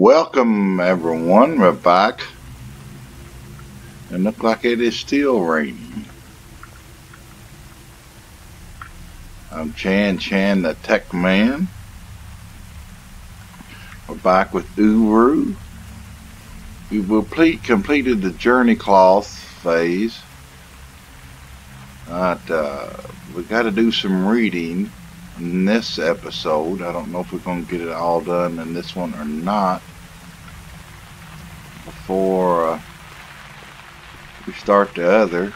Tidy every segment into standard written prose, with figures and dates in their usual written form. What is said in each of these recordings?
Welcome everyone, we're back. It looks like it is still raining. I'm Chan the Tech Man. We're back with Uru. We completed the Journey Cloth phase. We got to do some reading in this episode. I don't know if we're going to get it all done in this one or not before we start the other.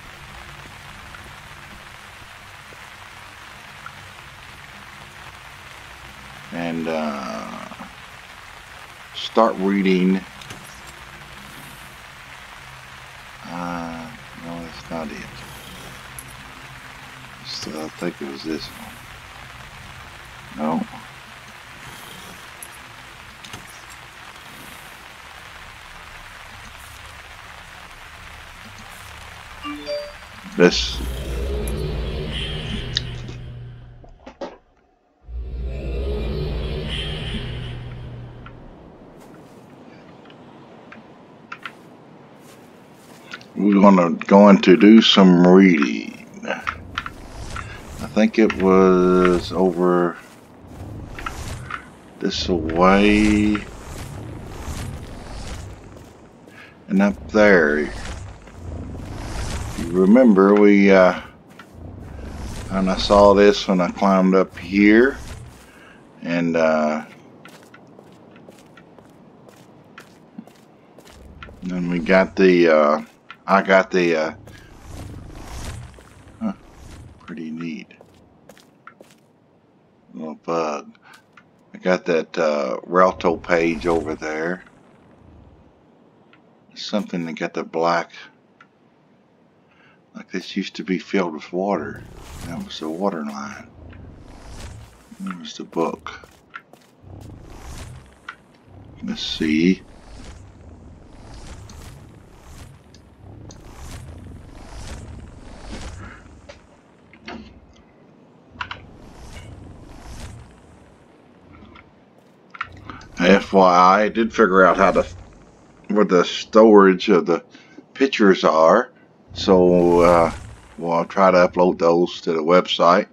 And start reading. No, that's not it. So I think it was this one. No. This. We're going to go in to do some reading. I think it was over this way and up there. You remember and I saw this when I climbed up here, and then we got the I got the pretty neat little bug. I got that Rialto page over there. Something that got the black, like this used to be filled with water. That was the water line. There was the book. Let's see. FYI, I did figure out where the storage of the pictures are, so I'll try to upload those to the website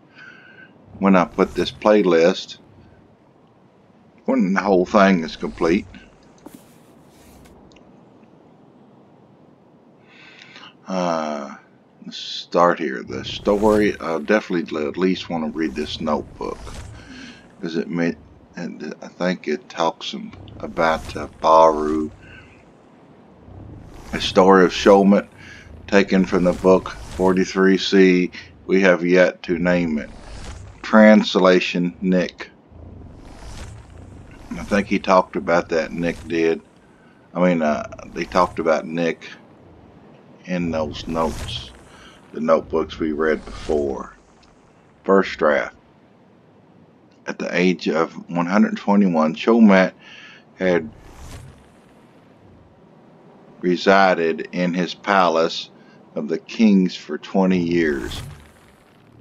when I put this playlist, when the whole thing is complete. Let's start here. The story, I definitely at least want to read this notebook, because and I think it talks about Baru, a story of Shomet, taken from the book 43C. We have yet to name it. Translation, Nick. I think he talked about that. Nick did. I mean, they talked about Nick in those notes, the notebooks we read before. First draft. At the age of 121, Shomet had resided in his palace of the kings for 20 years.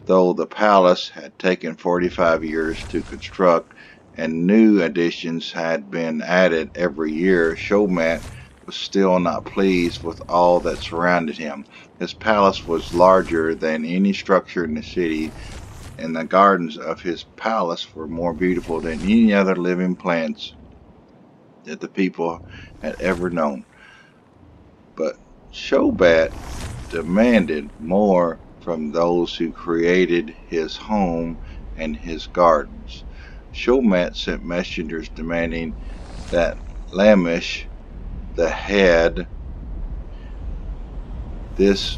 Though the palace had taken 45 years to construct and new additions had been added every year, Shomet was still not pleased with all that surrounded him. His palace was larger than any structure in the city, and the gardens of his palace were more beautiful than any other living plants that the people had ever known. But Shomet demanded more from those who created his home and his gardens. Shomet sent messengers demanding that Lamish, the head, this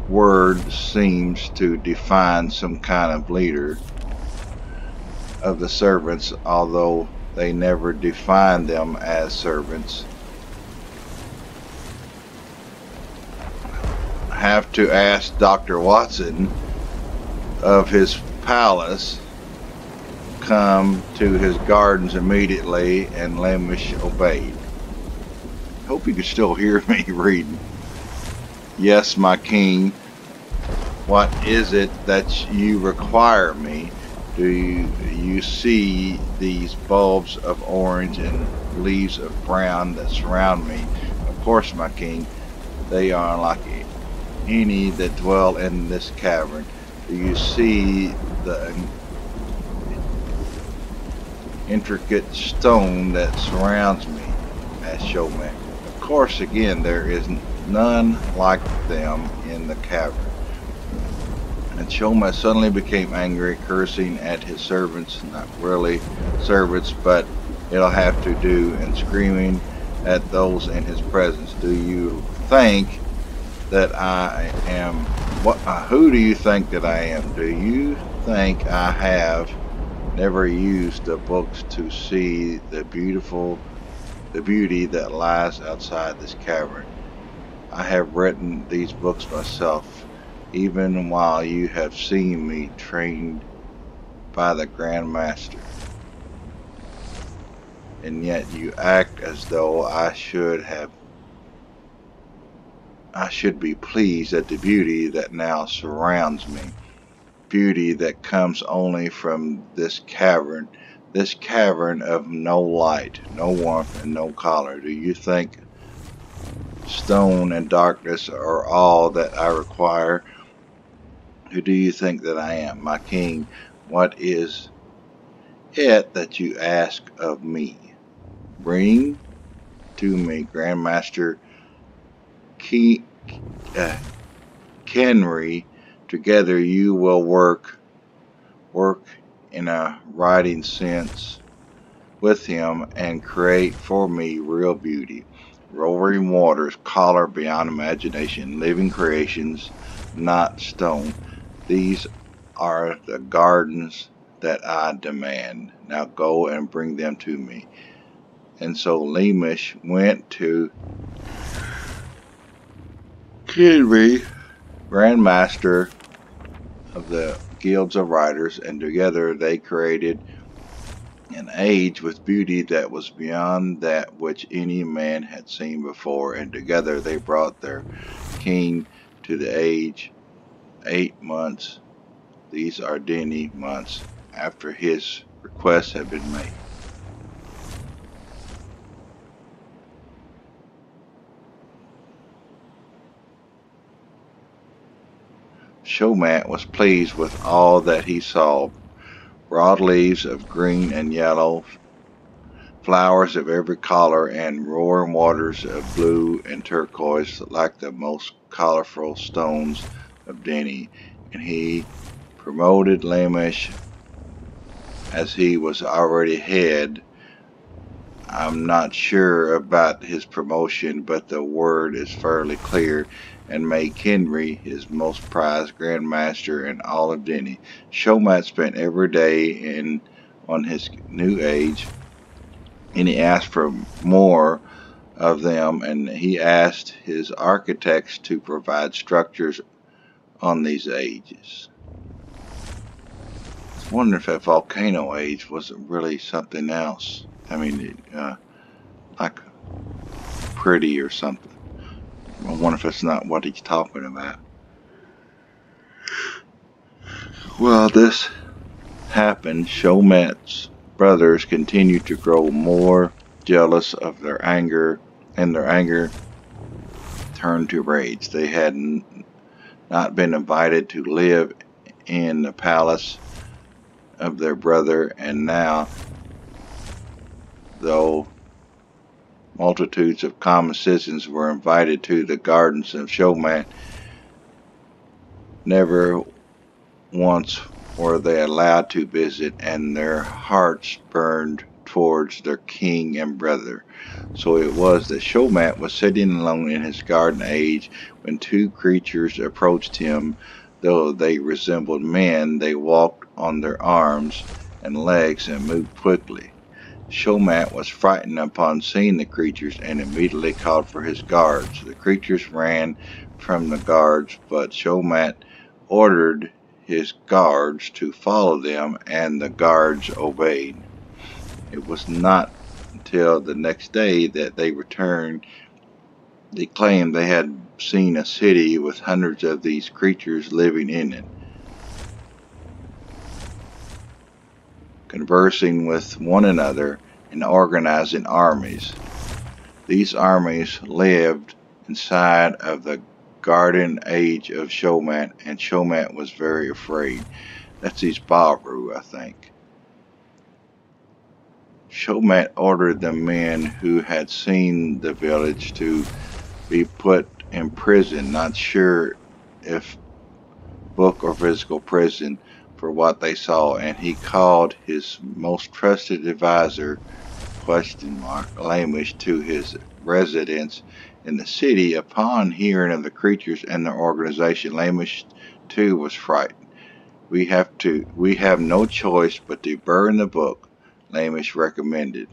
word seems to define some kind of leader of the servants, although they never defined them as servants. I have to ask Dr. Watson of his palace come to his gardens immediately, and Lamish obeyed. Hope you can still hear me reading. Yes, my king, what is it that you require me Do you see these bulbs of orange and leaves of brown that surround me? Of course, my king, they are like any that dwell in this cavern. Do you see the intricate stone that surrounds me? Asked Showman. Of course, again, there is none like them in the cavern. And Showman suddenly became angry, cursing at his servants, not really servants, but it'll have to do, and screaming at those in his presence. Do you think that I am, who do you think that I am? Do you think I have never used the books to see the beauty that lies outside this cavern? I have written these books myself, even while you have seen me trained by the Grand Master. And yet you act as though I should be pleased at the beauty that now surrounds me. Beauty that comes only from this cavern of no light, no warmth, and no color. Do you think stone and darkness are all that I require? Who do you think that I am, my king? What is it that you ask of me? Bring to me Grandmaster Kenry. Together you will work in a writing sense with him and create for me real beauty. Roaring waters, color beyond imagination, living creations, not stone. These are the gardens that I demand. Now go and bring them to me. And so Lemesh went to Kenry, Grandmaster of the Guilds of Writers, and together they created an age with beauty that was beyond that which any man had seen before, and together they brought their king to the age 8 months. These are Denny months after his request had been made. Showmat was pleased with all that he saw. Broad leaves of green and yellow, flowers of every color, and roaring waters of blue and turquoise like the most colorful stones of Denny. And he promoted Lamesh as he was already head. I'm not sure about his promotion, but the word is fairly clear, and made Kenry his most prized grandmaster in all of Denny. Showmat spent every day on his new age, and he asked for more of them, and he asked his architects to provide structures on these ages. I wonder if that volcano age wasn't really something else. I mean, like pretty or something. I wonder if that's not what he's talking about. Well, this happened. Showmat's brothers continued to grow more jealous of their anger, and their anger turned to rage. They had not been invited to live in the palace of their brother, and now, though multitudes of common citizens were invited to the gardens of Showmat, never once were they allowed to visit, and their hearts burned towards their king and brother. So it was that Showmat was sitting alone in his garden age when two creatures approached him. Though they resembled men, they walked on their arms and legs and moved quickly. Showmat was frightened upon seeing the creatures and immediately called for his guards. The creatures ran from the guards, but Showmat ordered his guards to follow them, and the guards obeyed. It was not until the next day that they returned. They claimed they had seen a city with hundreds of these creatures living in it. conversing with one another and organizing armies. These armies lived inside of the garden age of Shomat, and Shomat was very afraid. That's his Baru, I think. Shomat ordered the men who had seen the village to be put in prison, not sure if book or physical prison, for what they saw, and he called his most trusted advisor, Lamish, to his residence in the city. Upon hearing of the creatures and their organization, Lamish too was frightened. We have no choice but to burn the book, Lamish recommended.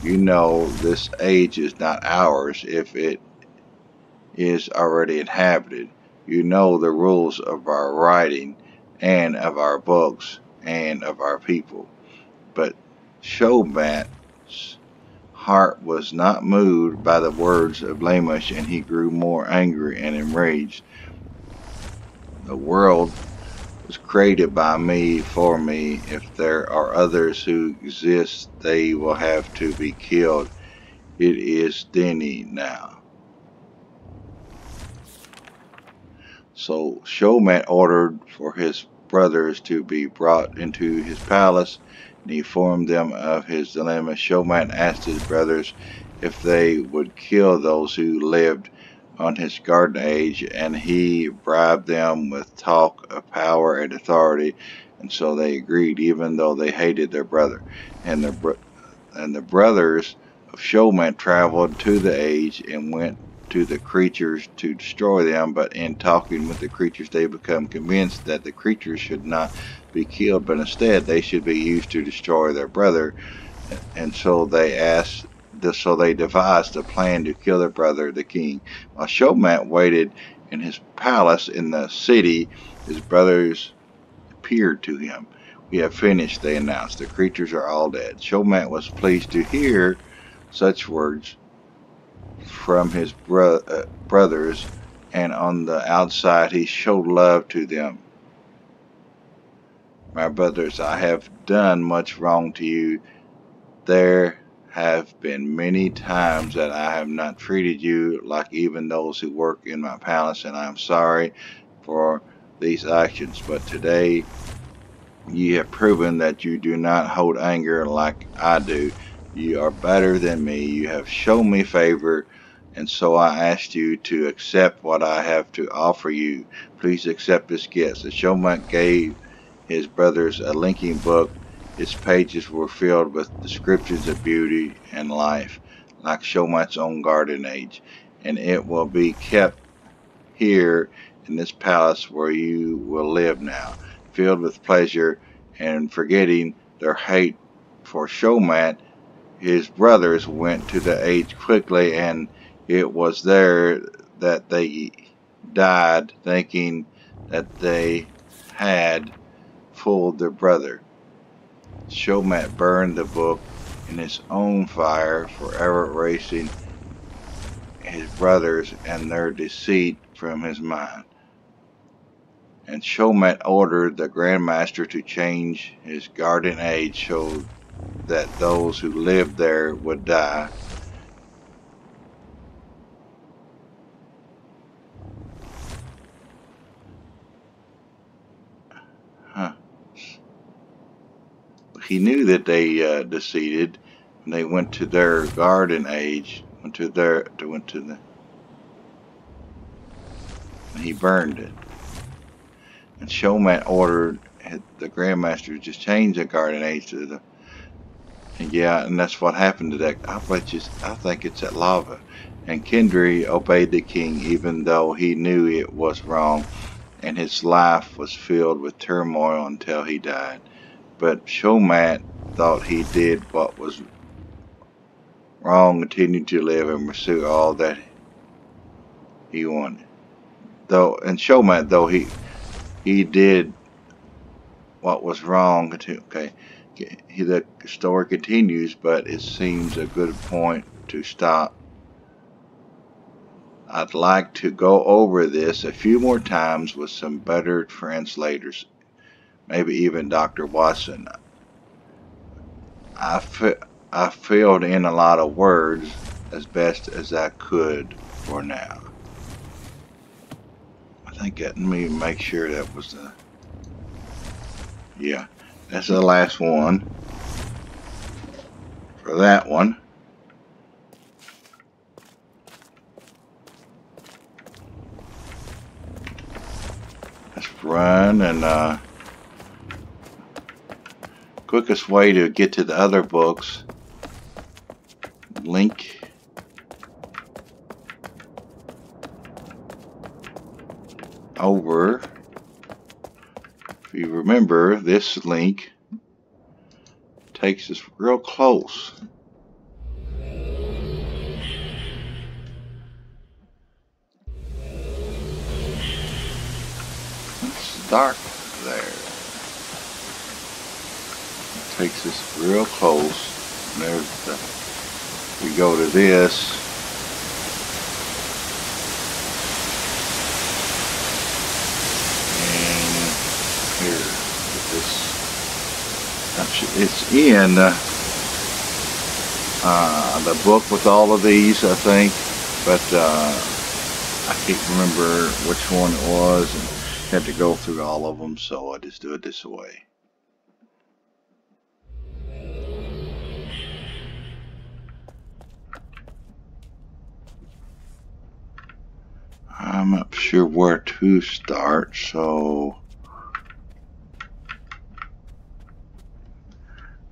You know this age is not ours if it is already inhabited. You know the rules of our writing and of our books and of our people. But Shomat's heart was not moved by the words of Lamish, and he grew more angry and enraged. The world was created by me for me. If there are others who exist, they will have to be killed. It is Denny now. So Shomat ordered for his brothers to be brought into his palace, and he informed them of his dilemma. Shomat asked his brothers if they would kill those who lived on his garden age, and he bribed them with talk of power and authority, and so they agreed, even though they hated their brother. And the brothers of Shomat traveled to the age and went to the creatures to destroy them, but in talking with the creatures they become convinced that the creatures should not be killed, but instead they should be used to destroy their brother, and so they devised a plan to kill their brother, the king. While Shomat waited in his palace in the city, his brothers appeared to him. We have finished, they announced. The creatures are all dead. Shomat was pleased to hear such words from his brothers, and on the outside he showed love to them. My brothers, I have done much wrong to you. There have been many times that I have not treated you like even those who work in my palace, and I am sorry for these actions. But today you have proven that you do not hold anger like I do. You are better than me. You have shown me favor, and so I asked you to accept what I have to offer you. Please accept this gift. The Shomat gave his brothers a linking book. Its pages were filled with descriptions of beauty and life, like Shomat's own garden age, and it will be kept here in this palace where you will live now, filled with pleasure, and forgetting their hate for Shomat. His brothers went to the age quickly, and it was there that they died, thinking that they had fooled their brother. Shomat burned the book in his own fire, forever erasing his brothers and their deceit from his mind. And Shomat ordered the Grand Master to change his garden age so that those who lived there would die. He knew that they deceded, and they went to their garden age, and he burned it. And Shomat ordered the Grandmaster to just change the garden age to the, and that's what happened to that. I think it's that lava. And Kendry obeyed the king, even though he knew it was wrong, and his life was filled with turmoil until he died. But Shomat thought he did what was wrong, continued to live and pursue all that he wanted. Shomat, though he did what was wrong. Okay, the story continues, but it seems a good point to stop. I'd like to go over this a few more times with some better translators, maybe even Dr. Watson. I, I filled in a lot of words as best as I could for now. I think let me make sure that was the, yeah, that's the last one for that one. Let's run and quickest way to get to the other books, link over. If you remember, this link takes us real close. It's dark there. It takes us real close. And there's the, we go to this. It's in the book with all of these, I think, but I can't remember which one it was and had to go through all of them, so I just do it this way. I'm not sure where to start, so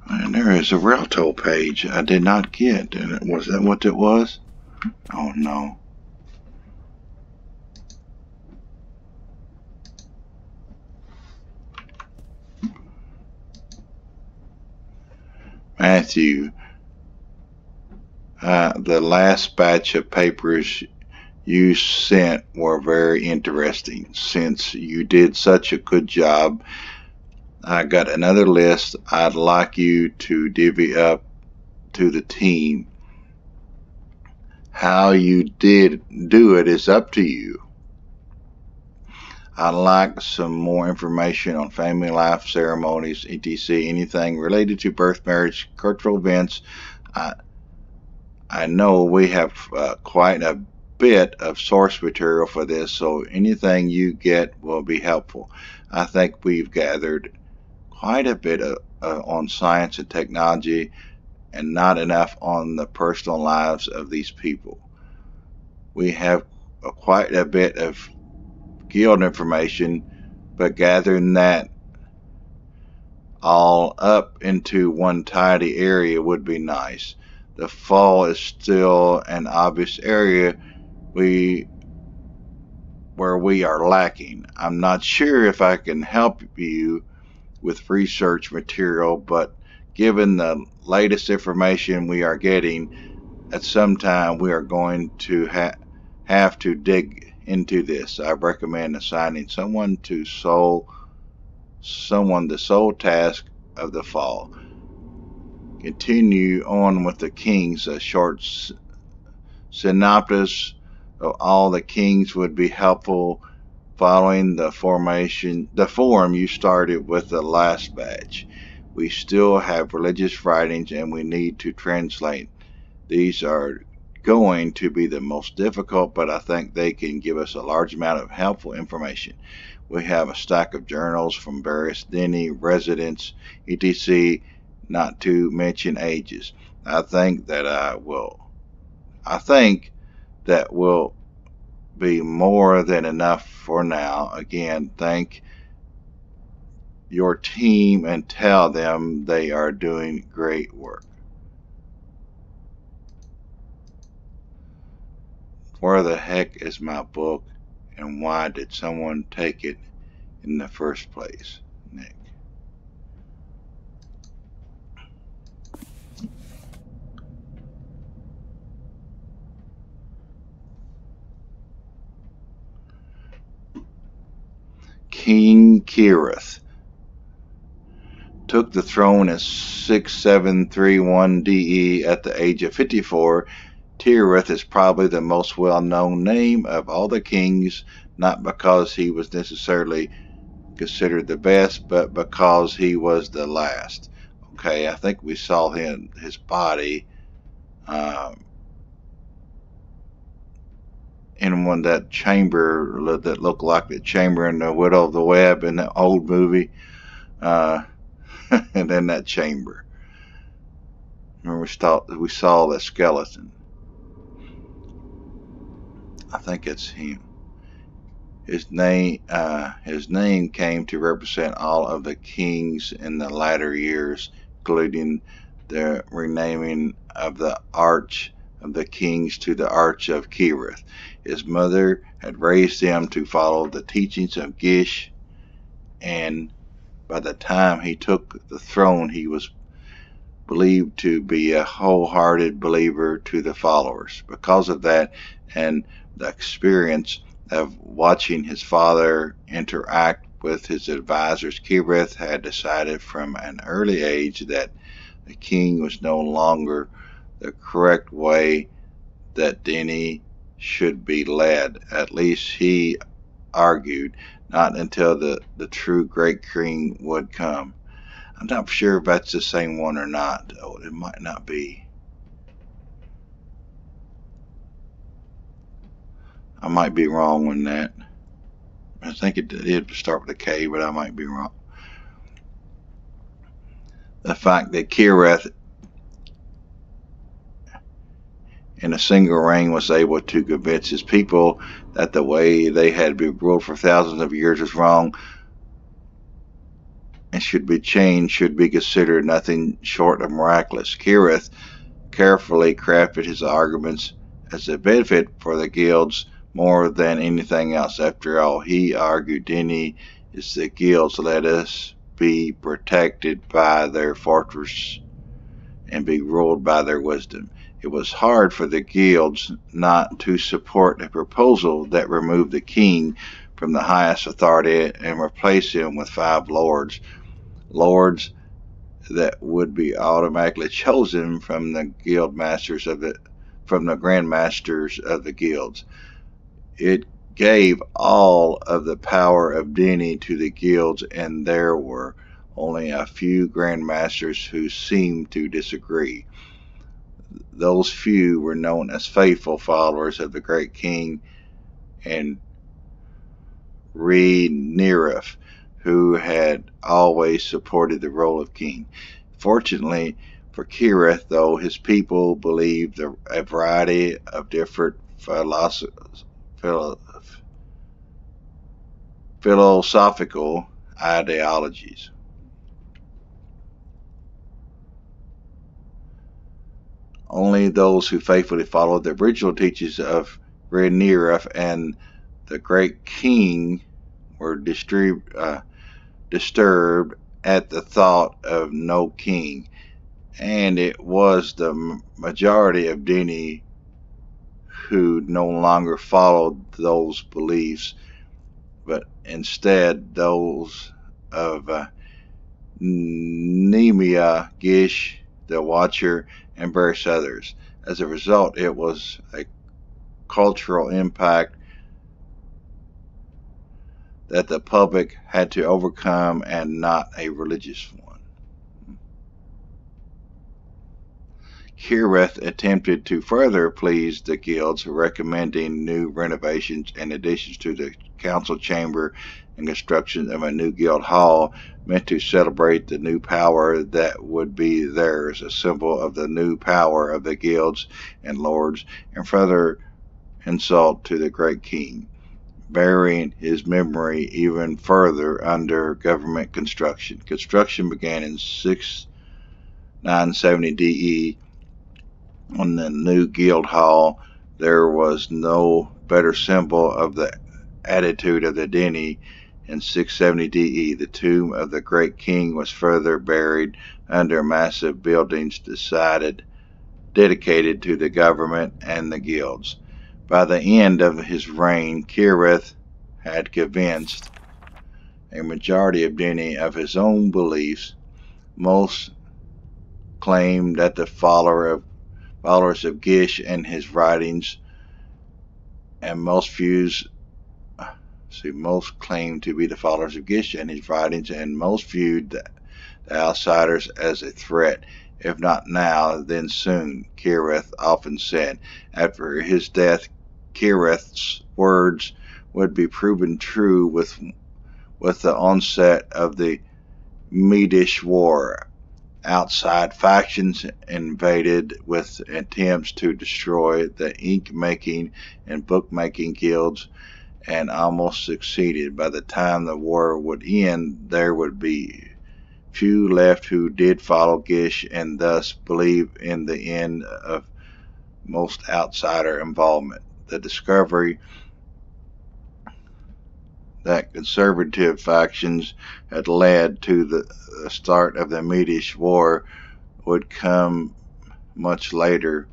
and there is a Rialto page I did not get. Was that what it was? Oh no. Matthew, the last batch of papers you sent were very interesting. Since you did such a good job, I got another list I'd like you to divvy up to the team. How you did do it is up to you. I'd like some more information on family life, ceremonies, etc., anything related to birth, marriage, cultural events. I know we have quite a bit of source material for this, so anything you get will be helpful. I think we've gathered quite a bit on science and technology and not enough on the personal lives of these people. We have quite a bit of guild information, but gathering that all up into one tidy area would be nice. The fall is still an obvious area where we are lacking. I'm not sure if I can help you with research material, but given the latest information we are getting, at some time we are going to have to dig into this. I recommend assigning someone the sole task of the fall. Continue on with the kings. A short synopsis of all the kings would be helpful, following the form you started with the last batch. We still have religious writings and we need to translate. These are going to be the most difficult, but I think they can give us a large amount of helpful information. We have a stack of journals from various Denny residents, etc., not to mention ages. I think that will be more than enough for now. Again, thank your team and tell them they are doing great work. Where the heck is my book, and why did someone take it in the first place, Nick? King Kirith took the throne as 6731 DE at the age of 54. Tirith is probably the most well-known name of all the kings, not because he was necessarily considered the best, but because he was the last. okay, I think we saw his body in one that chamber that looked like the chamber in the Widow of the Web in the old movie, and in that chamber. Remember, we saw the skeleton. I think it's him. His name came to represent all of the kings in the latter years, including the renaming of the Arch of the Kings to the Arch of Kereth. His mother had raised him to follow the teachings of Gish, and by the time he took the throne, he was believed to be a wholehearted believer to the followers. Because of that and the experience of watching his father interact with his advisors, Kereth had decided from an early age that the king was no longer the correct way that Denny should be led. At least he argued, not until the true great king would come. I'm not sure if that's the same one or not, though. It might not be. I might be wrong on that. I think it did start with a K, but I might be wrong. The fact that Kereth, in a single reign, was able to convince his people that the way they had been ruled for thousands of years was wrong and should be changed, should be considered nothing short of miraculous. Kereth carefully crafted his arguments as a benefit for the guilds more than anything else. After all, he argued, Denny is the guilds. Let us be protected by their fortress and be ruled by their wisdom. It was hard for the guilds not to support a proposal that removed the king from the highest authority and replaced him with 5 lords that would be automatically chosen from the grand masters of the guilds. It gave all of the power of Denny to the guilds, and there were only a few grand masters who seemed to disagree. Those few were known as faithful followers of the great king and Rhaenyra, who had always supported the role of king. Fortunately for Kereth, though, his people believed a variety of different philosophical ideologies. Only those who faithfully followed the original teachings of Rhaenyra and the great king were disturbed at the thought of no king, and it was the majority of Denny who no longer followed those beliefs, but instead those of Nemea, Gish, the Watcher, and various others. As a result, it was a cultural impact that the public had to overcome and not a religious one. Kereth attempted to further please the guilds, recommending new renovations and additions to the council chamber and construction of a new guild hall meant to celebrate the new power that would be theirs, a symbol of the new power of the guilds and lords, and further insult to the great king, burying his memory even further under government construction. Construction began in 970 DE on the new guild hall. There was no better symbol of the attitude of the Denny. In 670 DE, the tomb of the great king was further buried under massive buildings dedicated to the government and the guilds. By the end of his reign, Kereth had convinced a majority of Denny of his own beliefs. Most claimed that the followers of Gish and his writings, and most claimed to be the followers of Gish and his writings, and most viewed the outsiders as a threat. If not now, then soon, Kirith often said. After his death, Kirith's words would be proven true with the onset of the Medish War. Outside factions invaded with attempts to destroy the ink-making and book-making guilds and almost succeeded. By the time the war would end, there would be few left who did follow Gish and thus believe in the end of most outsider involvement. The discovery that conservative factions had led to the start of the Medish War would come much later,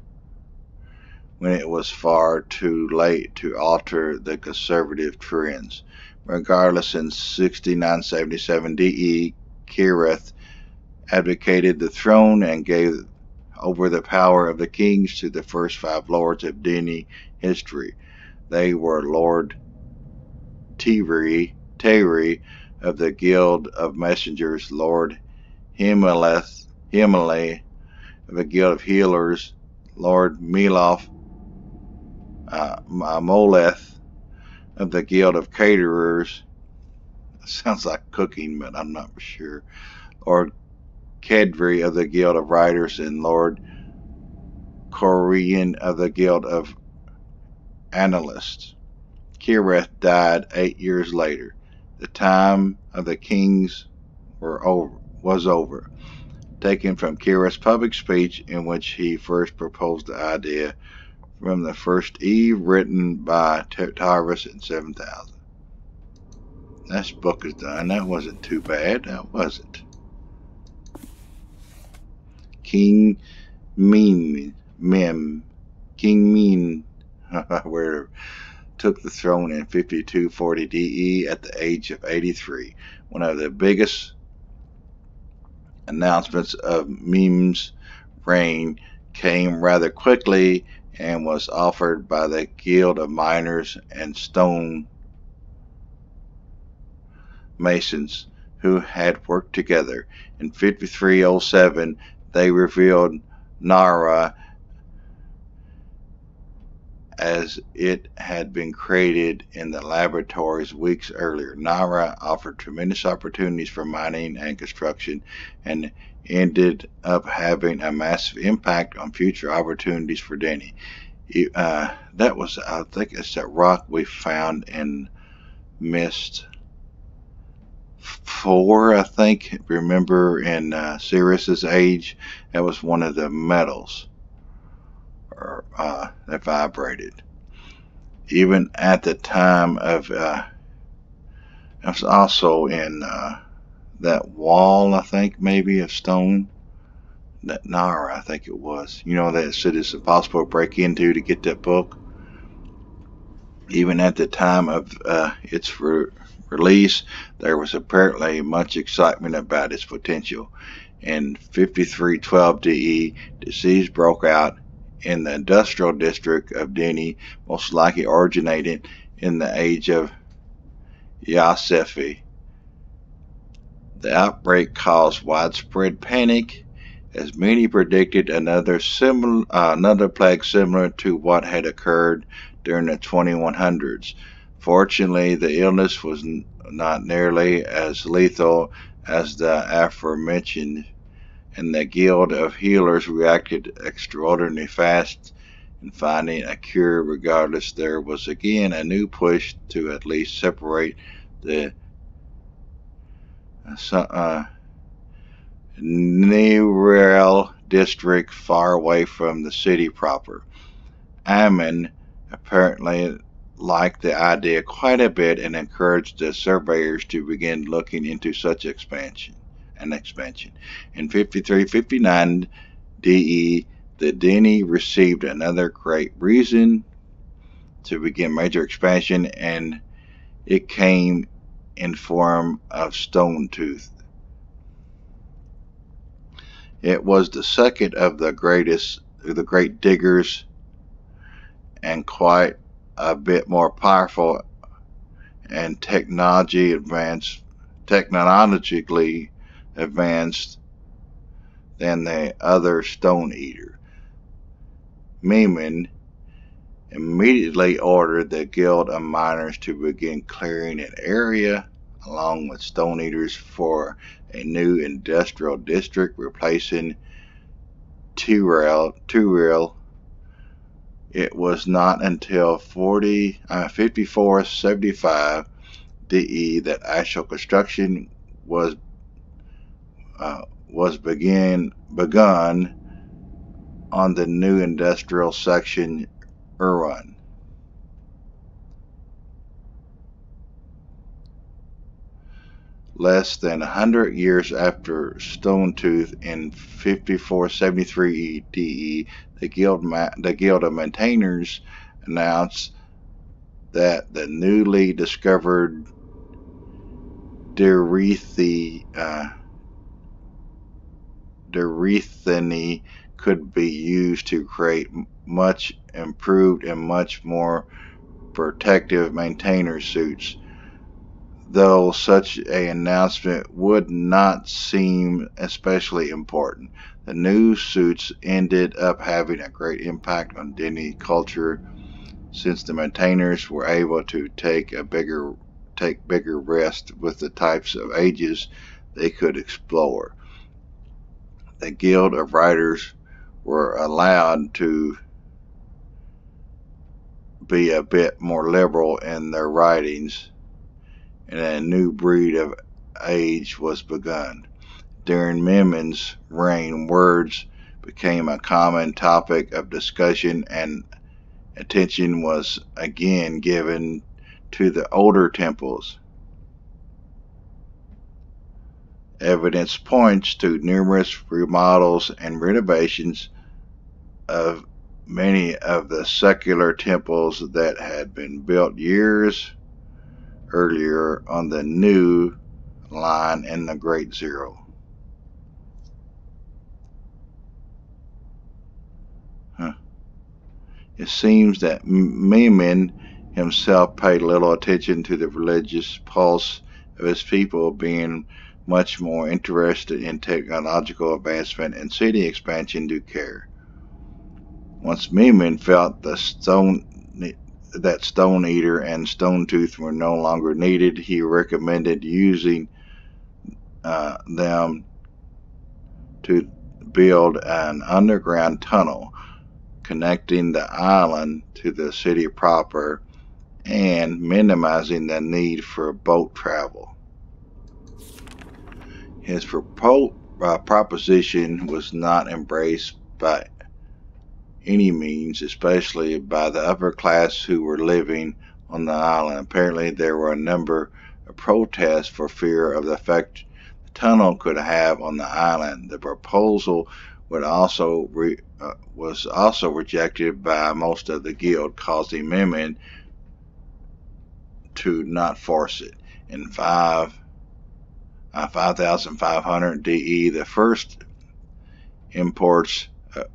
when it was far too late to alter the conservative trends. Regardless, in 6977 DE, Kirith advocated the throne and gave over the power of the kings to the first 5 lords of Dini history. They were Lord Teri of the Guild of Messengers, Lord Himalay of the Guild of Healers, Lord Moleth of the Guild of Caterers. Sounds like cooking, but I'm not sure. Lord Kedri of the Guild of Writers, and Lord Corian of the Guild of Analysts. Kirith died 8 years later. The time of the kings was over. Taken from Kirith's public speech in which he first proposed the idea from the first Eve written by Tyrus in 7000. This book is done. That wasn't too bad, that was it. King Min where took the throne in 5240 DE at the age of 83. One of the biggest announcements of Mim's reign came rather quickly and was offered by the Guild of Miners and Stone Masons who had worked together. In 5307, they revealed Nara as it had been created in the laboratories weeks earlier. Nara offered tremendous opportunities for mining and construction and ended up having a massive impact on future opportunities for Dini. That was, I think it's that rock we found in Mist 4, I think. Remember in Sirius's age, that was one of the metals that vibrated. Even at the time of, it was also in that wall, I think, maybe of stone, that Nara, I think it was. You know, that said it's impossible to break into to get that book. Even at the time of its release, there was apparently much excitement about its potential. In 5312 DE, disease broke out in the industrial district of Dini, most likely originated in the age of Yasefi. The outbreak caused widespread panic, as many predicted another plague similar to what had occurred during the 2100s. Fortunately, the illness was not nearly as lethal as the aforementioned, and the Guild of Healers reacted extraordinarily fast in finding a cure. Regardless, there was again a new push to at least separate the Nerel district far away from the city proper. Ammon apparently liked the idea quite a bit and encouraged the surveyors to begin looking into such expansion. In 5359 DE, the Dini received another great reason to begin major expansion, and it came in form of Stone Tooth. It was the second of the great diggers, and quite a bit more powerful and technologically advanced than the other Stone Eater. Memnon immediately ordered the Guild of Miners to begin clearing an area along with Stone Eaters for a new industrial district replacing Tyrell. It was not until 5475 DE that actual construction was begun on the new industrial section Urun. Less than 100 years after Stoletooth in 5473 DE, the Guild of Maintainers announced that the newly discovered Derethini could be used to create much improved and much more protective maintainer suits. Though such an announcement would not seem especially important, the new suits ended up having a great impact on Denny culture, since the maintainers were able to take bigger risks with the types of ages they could explore. The Guild of Writers were allowed to be a bit more liberal in their writings, and a new breed of age was begun. During Memnon's reign, words became a common topic of discussion, and attention was again given to the older temples. Evidence points to numerous remodels and renovations of many of the secular temples that had been built years earlier on the new line in the Great Zero. It seems that Memnon himself paid little attention to the religious pulse of his people, being much more interested in technological advancement and city expansion to care. Once Memnon felt that Stone Eater and Stoletooth were no longer needed, he recommended using them to build an underground tunnel connecting the island to the city proper and minimizing the need for boat travel. His proposition was not embraced by any means, especially by the upper class who were living on the island. Apparently, there were a number of protests for fear of the effect the tunnel could have on the island. The proposal was also rejected by most of the guild, causing Memnon to not force it. In 5500 DE, the first imports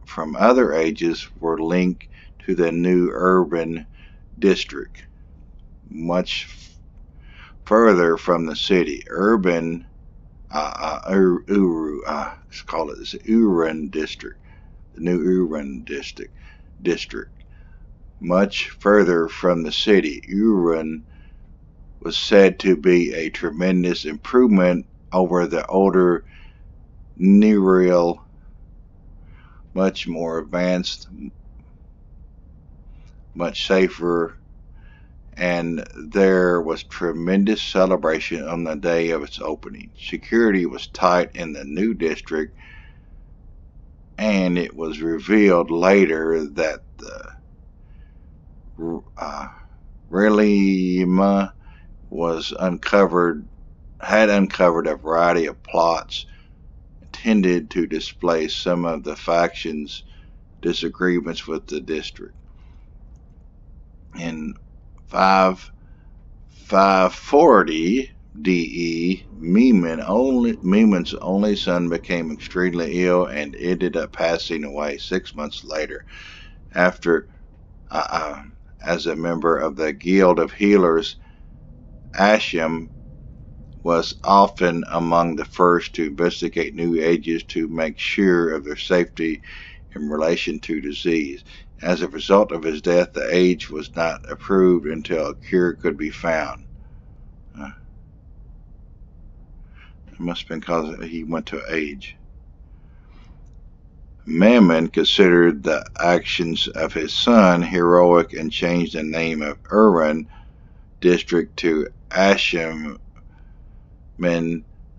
from other ages were linked to the new urban district, much further from the city. Urun district, the new Urun district, much further from the city. Urun was said to be a tremendous improvement over the older Neril, much more advanced, much safer, and there was tremendous celebration on the day of its opening. Security was tight in the new district, and it was revealed later that the Relima had uncovered a variety of plots intended to display some of the factions' disagreements with the district. In 540 DE, Memnon's only son became extremely ill and ended up passing away 6 months later. After, as a member of the Guild of Healers, Asham was often among the first to investigate new ages to make sure of their safety in relation to disease. As a result of his death, the age was not approved until a cure could be found. It must have been because he went to age. Memnon considered the actions of his son heroic and changed the name of Urwan district to Ashaiman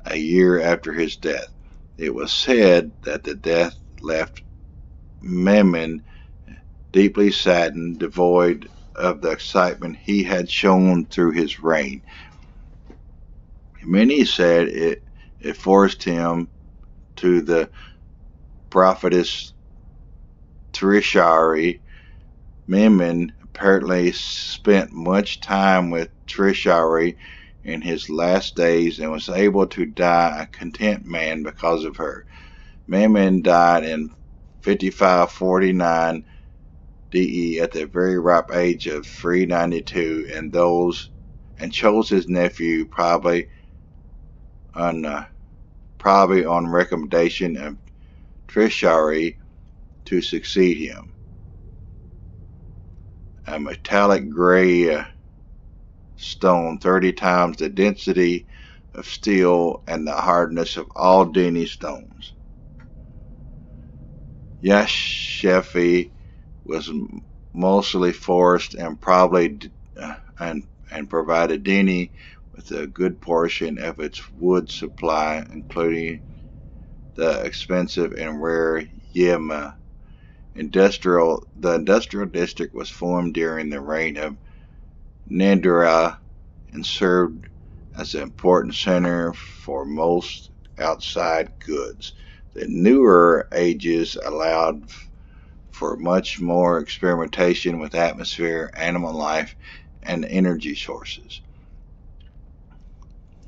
a year after his death. It was said that the death left Memnon deeply saddened, devoid of the excitement he had shown through his reign. Many said it forced him to the prophetess Trishari. Memnon apparently spent much time with Trishari in his last days and was able to die a content man because of her. Memnon died in 5549 DE at the very ripe age of 392, and chose his nephew, probably on recommendation of Trishari, to succeed him. A metallic gray stone, 30 times the density of steel and the hardness of all Dini stones. Yashephi was mostly forest and probably and provided Dini with a good portion of its wood supply, including the expensive and rare Yema. The industrial district was formed during the reign of Nandira and served as an important center for most outside goods. The newer ages allowed for much more experimentation with atmosphere, animal life, and energy sources.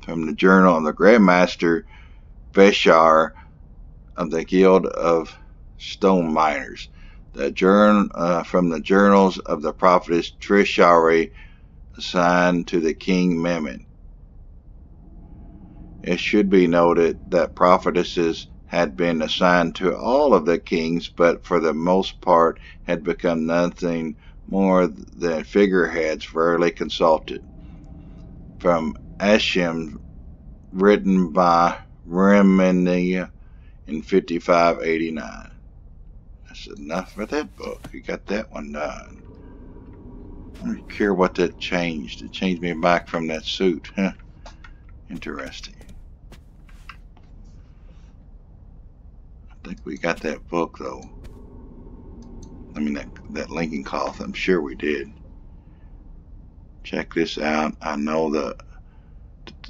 From the Journal of the Grandmaster Beshar of the Guild of Stone Miners. From the journals of the prophetess Trishari assigned to the king Memnon. It should be noted that prophetesses had been assigned to all of the kings, but for the most part had become nothing more than figureheads rarely consulted. From Ashim, written by Remenia in 5589. That's enough for that book. You got that one done. I don't care what that changed. It changed me back from that suit. Huh. Interesting. I think we got that book though. I mean that Lincoln cloth. I'm sure we did. Check this out. I know the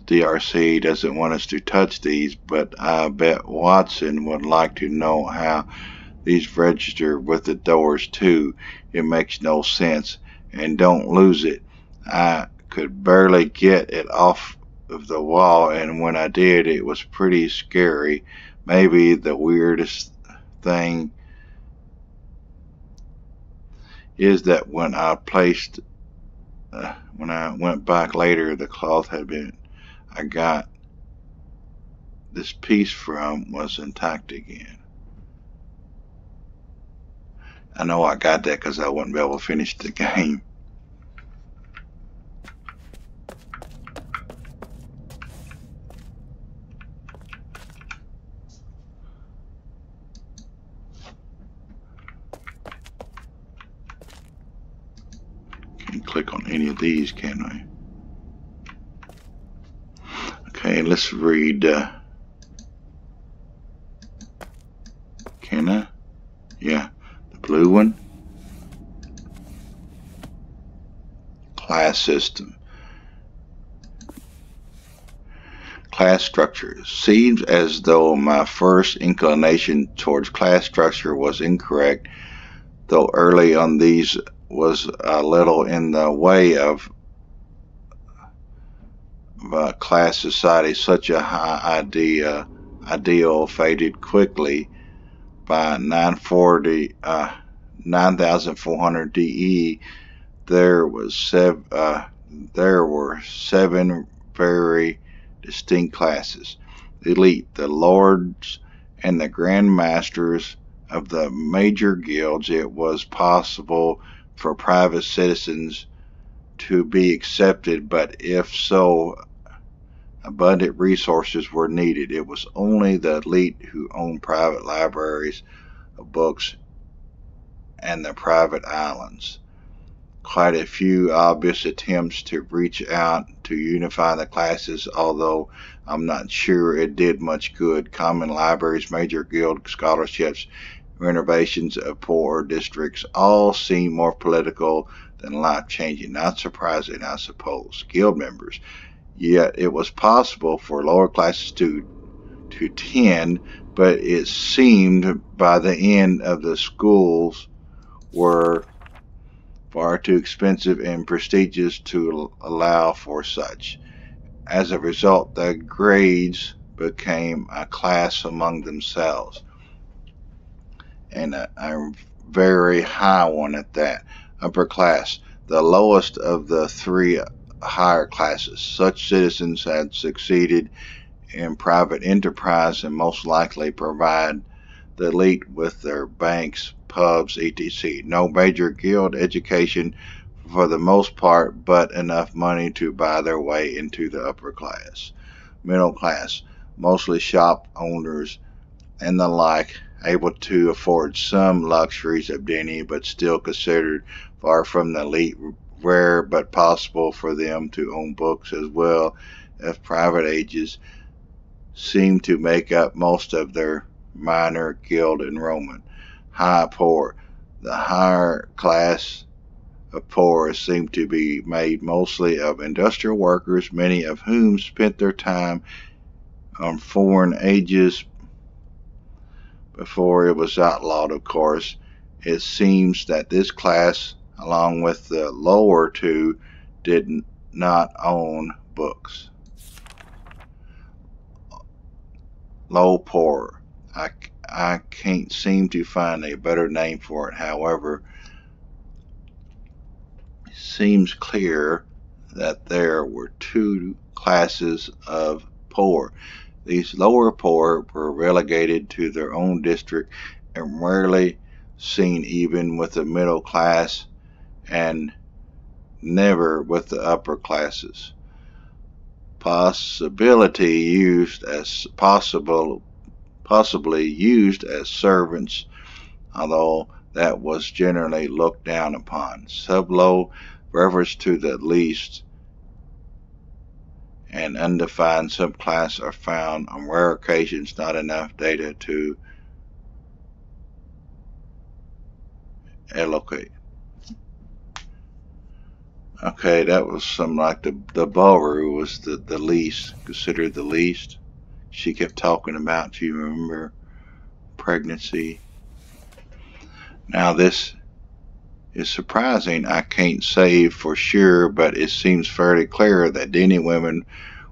DRC doesn't want us to touch these, but I bet Watson would like to know how these register with the doors too. It makes no sense. And don't lose it. I could barely get it off of the wall, and when I did, it was pretty scary. Maybe the weirdest thing is that when I went back later, the cloth I got this piece from was intact again. I know I got that because I wouldn't be able to finish the game. Can't click on any of these, can I? Okay, let's read. Can I? Yeah, the blue one. Class system. Class structure. Seems as though my first inclination towards class structure was incorrect, though early on these was a little in the way of class society. Such a high ideal faded quickly. By 9400 DE, there were 7 very distinct classes: the elite, the lords, and the grand masters of the major guilds. It was possible for private citizens to be accepted, but if so, abundant resources were needed. It was only the elite who owned private libraries of books and the private islands. Quite a few obvious attempts to reach out to unify the classes, although I'm not sure it did much good. Common libraries, major guild scholarships, renovations of poor districts all seem more political than life-changing. Not surprising, I suppose. Guild members. Yet it was possible for lower classes to attend, but it seemed by the end of the schools were far too expensive and prestigious to allow for such. As a result, the grades became a class among themselves, and a very high one at that. Upper class, the lowest of the three higher classes. Such citizens had succeeded in private enterprise and most likely provide the elite with their banks, pubs, etc. No major guild education for the most part, but enough money to buy their way into the upper class. Middle class, mostly shop owners and the like, able to afford some luxuries of Denny, but still considered far from the elite. Rare but possible for them to own books as well as private ages seem to make up most of their minor guild enrollment. High poor. The higher class of poor seem to be made mostly of industrial workers, many of whom spent their time on foreign ages before it was outlawed, of course. It seems that this class, along with the lower two, did not own books. Low poor. I can't seem to find a better name for it. However, it seems clear that there were two classes of poor. These lower poor were relegated to their own district and rarely seen even with the middle class and never with the upper classes. Possibly used as servants, although that was generally looked down upon. Sublow reference to the least and undefined subclass are found on rare occasions, not enough data to allocate. Okay, that was something like the Boru was the least, considered the least. She kept talking about, do you remember, pregnancy. Now this is surprising. I can't say for sure, but it seems fairly clear that Denny women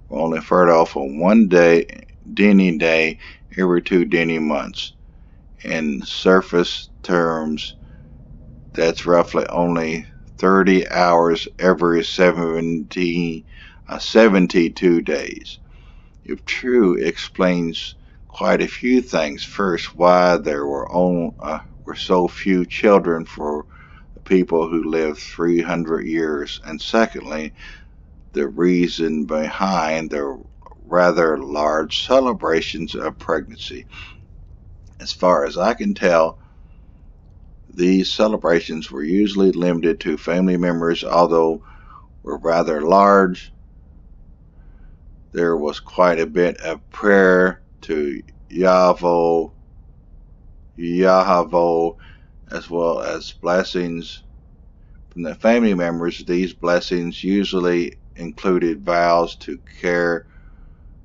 were only fertile for one Denny day every 2 Denny months. In surface terms, that's roughly only 30 hours every 72 days. If true, it explains quite a few things. First, why there were so few children for people who lived 300 years, and secondly, the reason behind the rather large celebrations of pregnancy. As far as I can tell, these celebrations were usually limited to family members, although were rather large. There was quite a bit of prayer to Yahweh, as well as blessings from the family members. These blessings usually included vows to care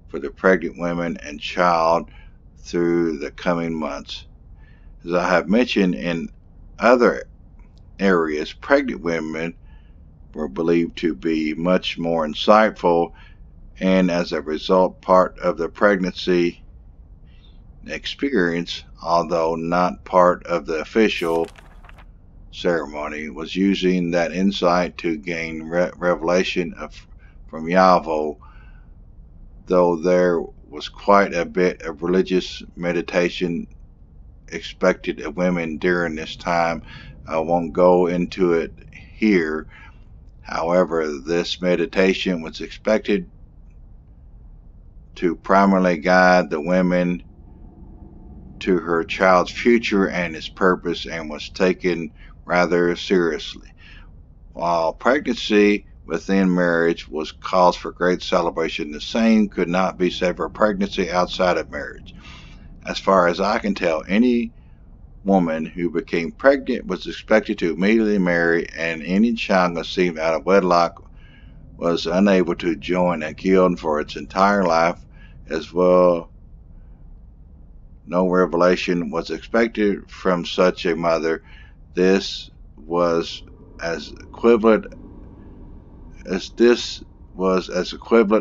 for the pregnant women and child through the coming months. As I have mentioned in other areas, pregnant women were believed to be much more insightful, and as a result, part of the pregnancy experience, although not part of the official ceremony, was using that insight to gain revelation from Yahweh though there was quite a bit of religious meditation expected of women during this time. I won't go into it here. However, this meditation was expected to primarily guide the women to her child's future and its purpose, and was taken rather seriously. While pregnancy within marriage was cause for great celebration, the same could not be said for pregnancy outside of marriage. As far as I can tell, any woman who became pregnant was expected to immediately marry, and any child conceived out of wedlock was unable to join a guild for its entire life. As well, no revelation was expected from such a mother. This was as equivalent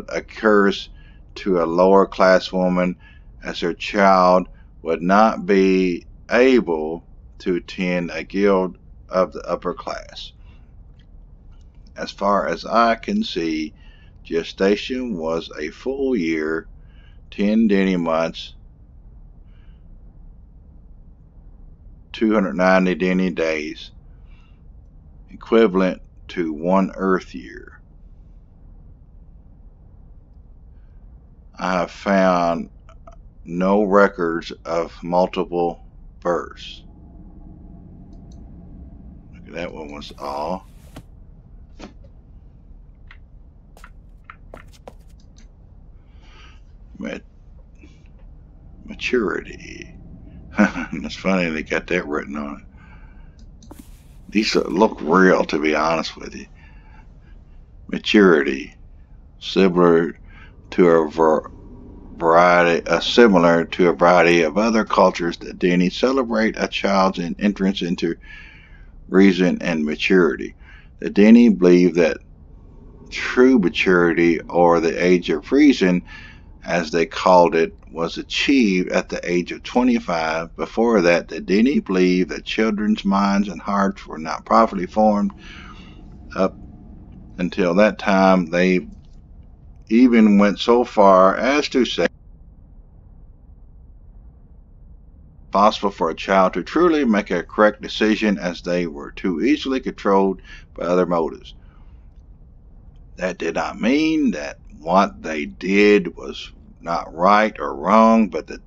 occurs to a lower class woman, as her child would not be able to attend a guild of the upper class. As far as I can see, gestation was a full year, 10 Denny months, 290 Denny days, equivalent to 1 Earth year. I have found no records of multiple births. That one was all. Maturity. That's funny they got that written on it. These look real, to be honest with you. Maturity, similar to a variety of other cultures, the Denny celebrate a child's entrance into reason and maturity. The Denny believe that true maturity, or the age of reason, as they called it, was achieved at the age of 25. Before that, the Denny believed that children's minds and hearts were not properly formed. Up until that time, they even went so far as to say it's possible for a child to truly make a correct decision, as they were too easily controlled by other motives. That did not mean that what they did was not right or wrong, but that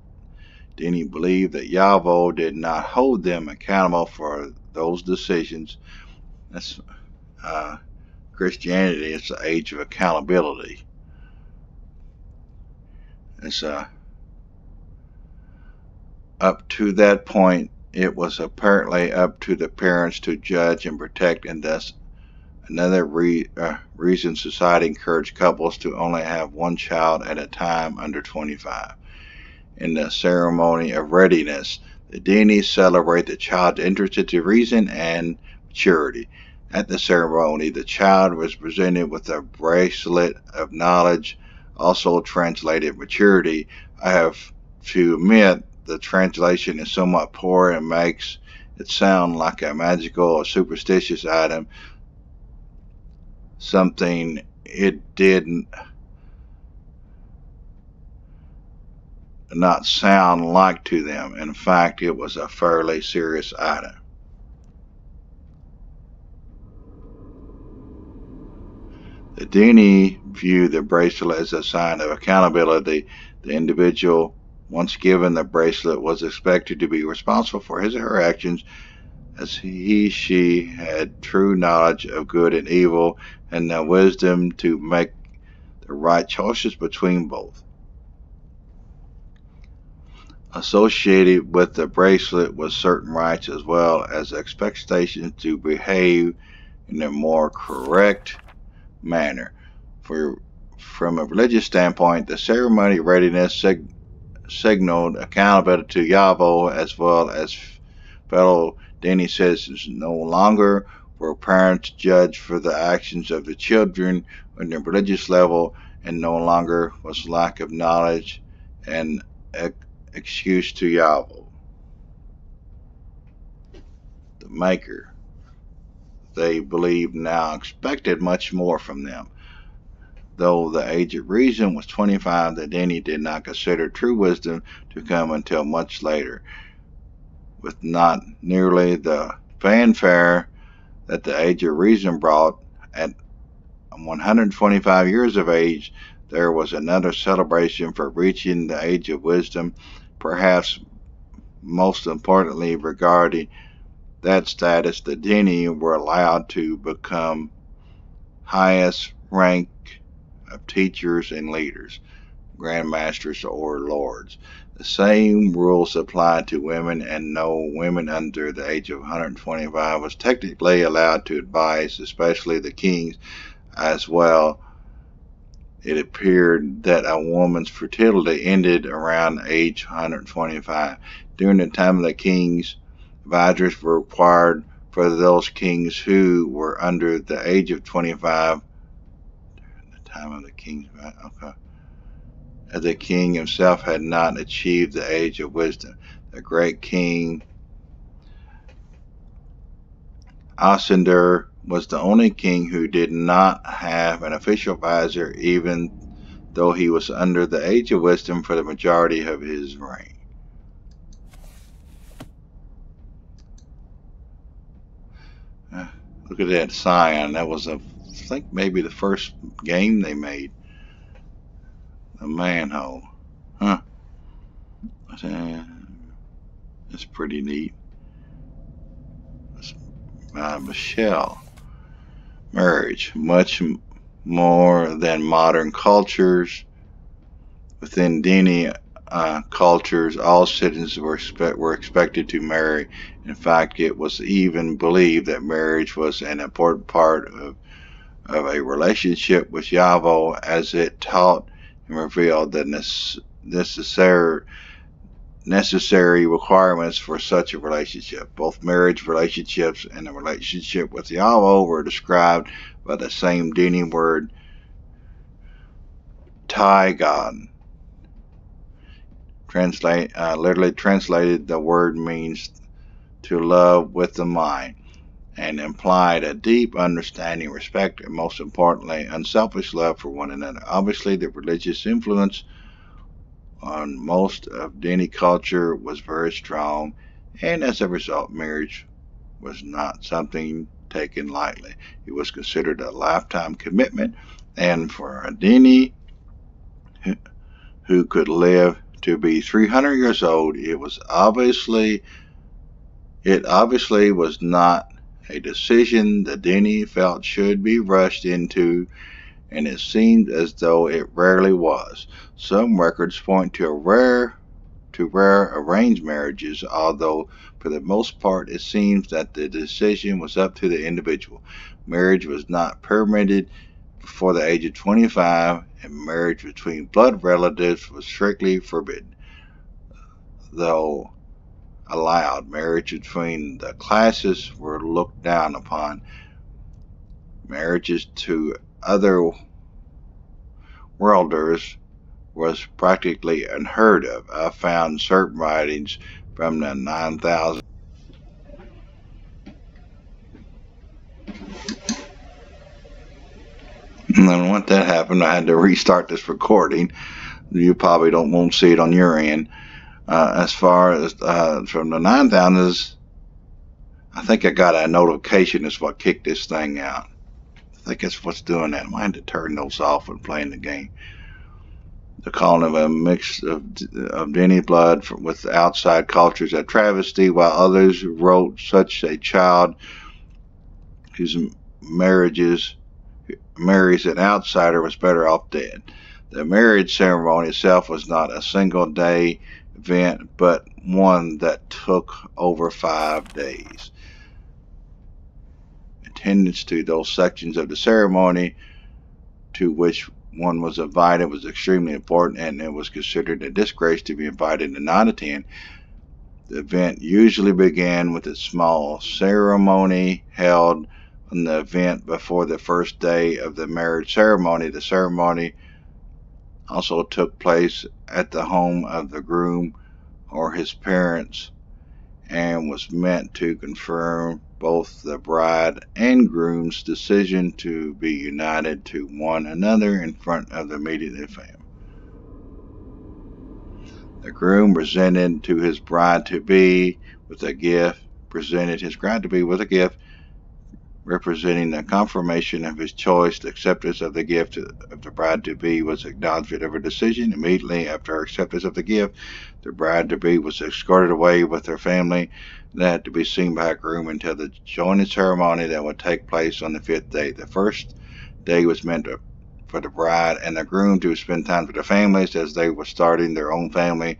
Denny believed that Yahweh did not hold them accountable for those decisions. That's Christianity. It's the age of accountability. It's up to that point, it was apparently up to the parents to judge and protect, and thus another reason society encouraged couples to only have one child at a time under 25. In the ceremony of readiness, the Denny celebrate the child's entrance into reason and maturity. At the ceremony, the child was presented with a bracelet of knowledge, also translated maturity. I have to admit the translation is somewhat poor and makes it sound like a magical or superstitious item, something it did not sound like to them. In fact, it was a fairly serious item. The Denny viewed the bracelet as a sign of accountability. The individual, once given the bracelet, was expected to be responsible for his or her actions, as she had true knowledge of good and evil and the wisdom to make the right choices between both. Associated with the bracelet was certain rights, as well as expectations to behave in a more correct manner. From a religious standpoint, the ceremony readiness signaled accountability to Yahweh, as well as fellow Denny citizens. No longer were parents judged for the actions of the children on the religious level, and no longer was lack of knowledge an excuse to Yahweh, the Maker. They believed now expected much more from them. Though the age of reason was 25, the Dini did not consider true wisdom to come until much later, with not nearly the fanfare that the age of reason brought. At 125 years of age, there was another celebration for reaching the age of wisdom, perhaps most importantly regarding that status. The Dini were allowed to become highest rank of teachers and leaders, grandmasters or lords. The same rules applied to women, and no women under the age of 125 was technically allowed to advise, especially the kings as well. It appeared that a woman's fertility ended around age 125. During the time of the kings, advisors were required for those kings who were under the age of 25. The time of the kings, okay. As the king himself had not achieved the age of wisdom. The great king Ascender was the only king who did not have an official advisor, even though he was under the age of wisdom for the majority of his reign. Look at that Scion. That was, I think, maybe the first game they made. The manhole. Huh. That's pretty neat. Michelle. Marriage. Much more than modern cultures. Within Dini cultures, all citizens were expected to marry. In fact, it was even believed that marriage was an important part of a relationship with Yahweh, as it taught and revealed the necessary requirements for such a relationship. Both marriage relationships and the relationship with Yahweh were described by the same Dini word, Taigon. Literally translated, the word means to love with the mind, and implied a deep understanding, respect, and most importantly, unselfish love for one another. Obviously, the religious influence on most of Dini culture was very strong, and as a result, marriage was not something taken lightly. It was considered a lifetime commitment, and for a Dini who could live to be 300 years old, it obviously was not a decision the Dini felt should be rushed into, and it seemed as though it rarely was. Some records point to rare arranged marriages, although for the most part it seems that the decision was up to the individual. Marriage was not permitted before the age of 25, and marriage between blood relatives was strictly forbidden. Though allowed, marriage between the classes were looked down upon. Marriages to other worlders was practically unheard of. I found certain writings from the 9000. And then once that happened, I had to restart this recording. You probably won't see it on your end. As far as from the 9000s, I think I got a notification is what kicked this thing out. I think that's what's doing that. I might have to turn those off when playing the game. The calling of a mix of Dini blood with outside cultures a travesty, while others wrote such a child whose marries an outsider was better off dead. The marriage ceremony itself was not a single day event, but one that took over 5 days. Attendance to those sections of the ceremony to which one was invited was extremely important, and it was considered a disgrace to be invited and not attend. The event usually began with a small ceremony held on the event before the first day of the marriage ceremony. The ceremony also took place at the home of the groom or his parents, and was meant to confirm both the bride and groom's decision to be united to one another in front of the immediate family. The groom presented his bride-to-be with a gift representing the confirmation of his choice. The acceptance of the gift of the bride-to-be was acknowledgement of her decision. Immediately after her acceptance of the gift, the bride-to-be was escorted away with her family, not to be seen by her groom until the joining ceremony that would take place on the 5th day. The first day was meant for the bride and the groom to spend time with their families as they were starting their own family.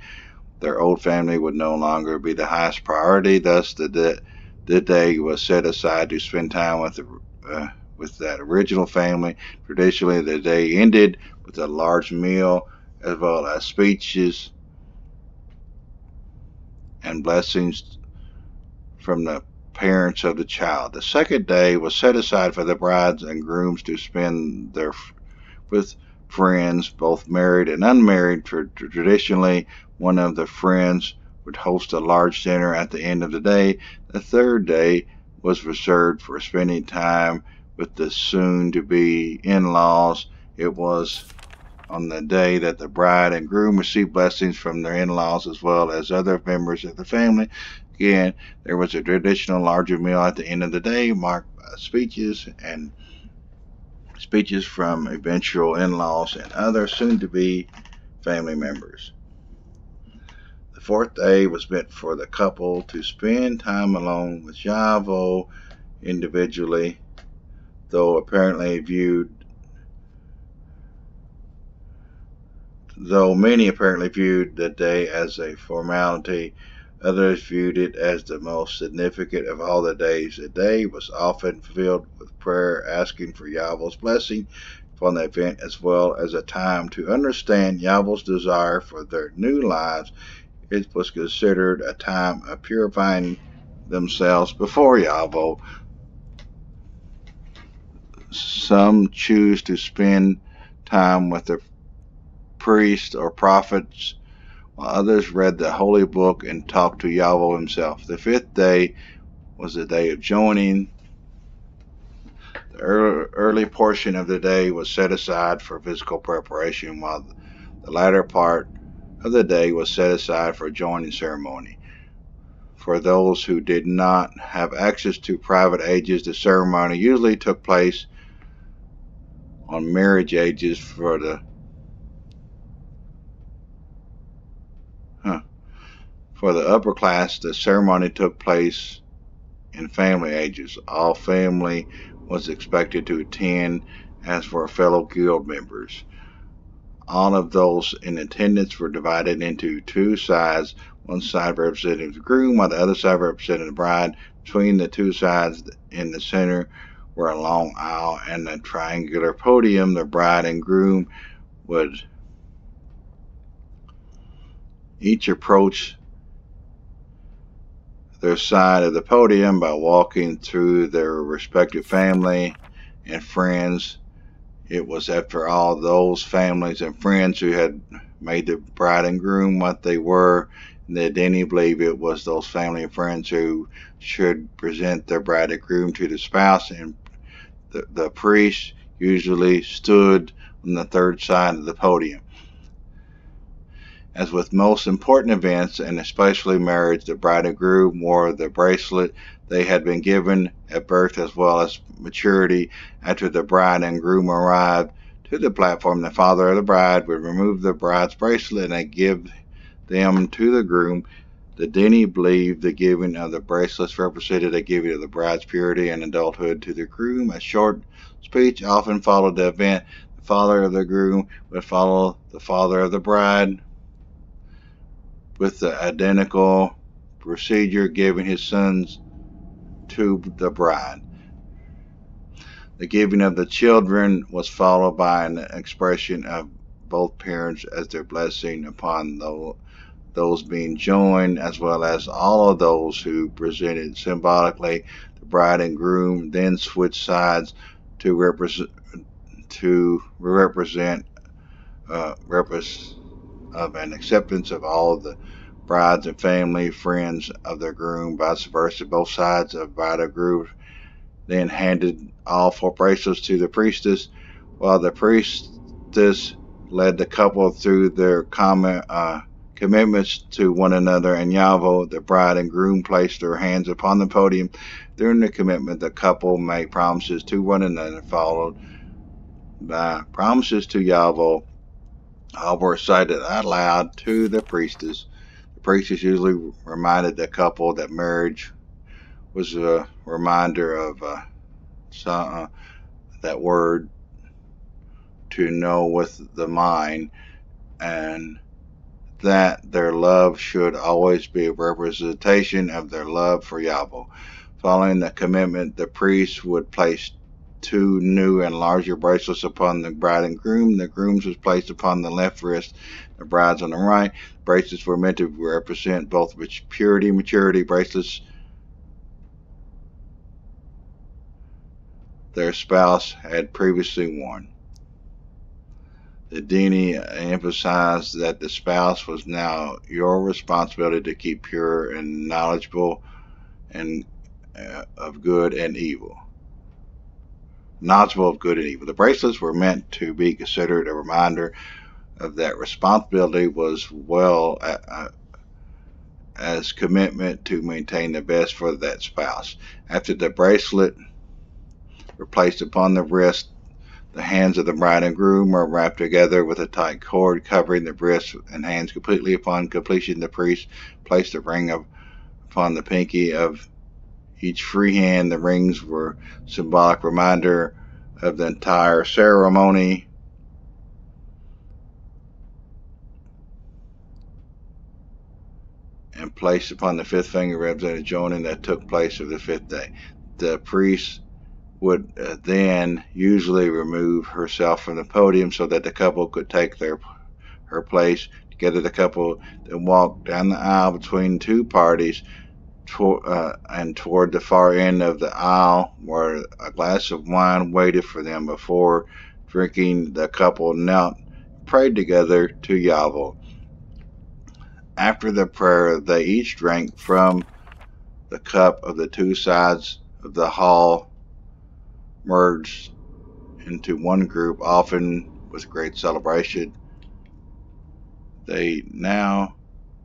Their old family would no longer be the highest priority. Thus, the day was set aside to spend time with that original family. Traditionally, the day ended with a large meal as well as speeches and blessings from the parents of the child. The second day was set aside for the brides and grooms to spend with friends, both married and unmarried. Traditionally, one of the friends would host a large dinner at the end of the day. The third day was reserved for spending time with the soon-to-be in-laws. It was on the day that the bride and groom received blessings from their in-laws as well as other members of the family. Again, there was a traditional larger meal at the end of the day marked by speeches from eventual in-laws and other soon-to-be family members. The fourth day was meant for the couple to spend time alone with Yahweh individually, though many apparently viewed the day as a formality, others viewed it as the most significant of all the days. The day was often filled with prayer, asking for Yahweh's blessing upon the event, as well as a time to understand Yahweh's desire for their new lives. It was considered a time of purifying themselves before Yahweh. Some choose to spend time with the priests or prophets, while others read the holy book and talked to Yahweh himself. The fifth day was the day of joining. The early portion of the day was set aside for physical preparation, while the latter part of the day was set aside for joining ceremony. For those who did not have access to private ages, the ceremony usually took place on marriage ages. For the upper class, the ceremony took place in family ages. All family was expected to attend, as were fellow guild members. All of those in attendance were divided into two sides. One side represented the groom, while the other side represented the bride. Between the two sides in the center were a long aisle and a triangular podium. The bride and groom would each approach their side of the podium by walking through their respective family and friends. It was, after all, those families and friends who had made the bride and groom what they were. And they didn't believe it was those family and friends who should present their bride and groom to the spouse, and the priest usually stood on the third side of the podium. As with most important events, and especially marriage, the bride and groom wore the bracelet they had been given at birth as well as maturity. After the bride and groom arrived to the platform, the father of the bride would remove the bride's bracelet and give them to the groom. The Dini believed the giving of the bracelets represented a giving of the bride's purity and adulthood to the groom. A short speech often followed the event. The father of the groom would follow the father of the bride with the identical procedure, giving his sons to the bride. The giving of the children was followed by an expression of both parents as their blessing upon those being joined, as well as all of those who presented symbolically. The bride and groom then switched sides to represent of an acceptance of all the brides and family, friends of their groom, vice versa. Both sides of bride or groom then handed all 4 bracelets to the priestess, while the priestess led the couple through their commitments to one another and Yahweh. The bride and groom placed their hands upon the podium. During the commitment, the couple made promises to one another, followed by promises to Yahweh. All were recited out loud to the priestess. The priestess usually reminded the couple that marriage was a reminder of that word to know with the mind, and that their love should always be a representation of their love for Yahweh. Following the commitment, the priest would place 2 new and larger bracelets upon the bride and groom. The groom's was placed upon the left wrist, the bride's on the right. Bracelets were meant to represent both purity and maturity. Bracelets their spouse had previously worn. The Dini emphasized that the spouse was now your responsibility to keep pure and knowledgeable and of good and evil. Knowledgeable of good and evil. The bracelets were meant to be considered a reminder of that responsibility, was well as commitment to maintain the best for that spouse. After the bracelet were placed upon the wrist, the hands of the bride and groom are wrapped together with a tight cord covering the wrists and hands completely. Upon completion, the priest placed the ring upon the pinky of each free hand. The rings were a symbolic reminder of the entire ceremony. And placed upon the 5th finger represented joining that took place of the 5th day. The priest would then usually remove herself from the podium so that the couple could take her place. Together, the couple then walked down the aisle between 2 parties and toward the far end of the aisle, where a glass of wine waited for them. Before drinking, the couple knelt, prayed together to Yahweh. After the prayer, they each drank from the cup of the 2 sides of the hall, merged into one group, often with great celebration. They now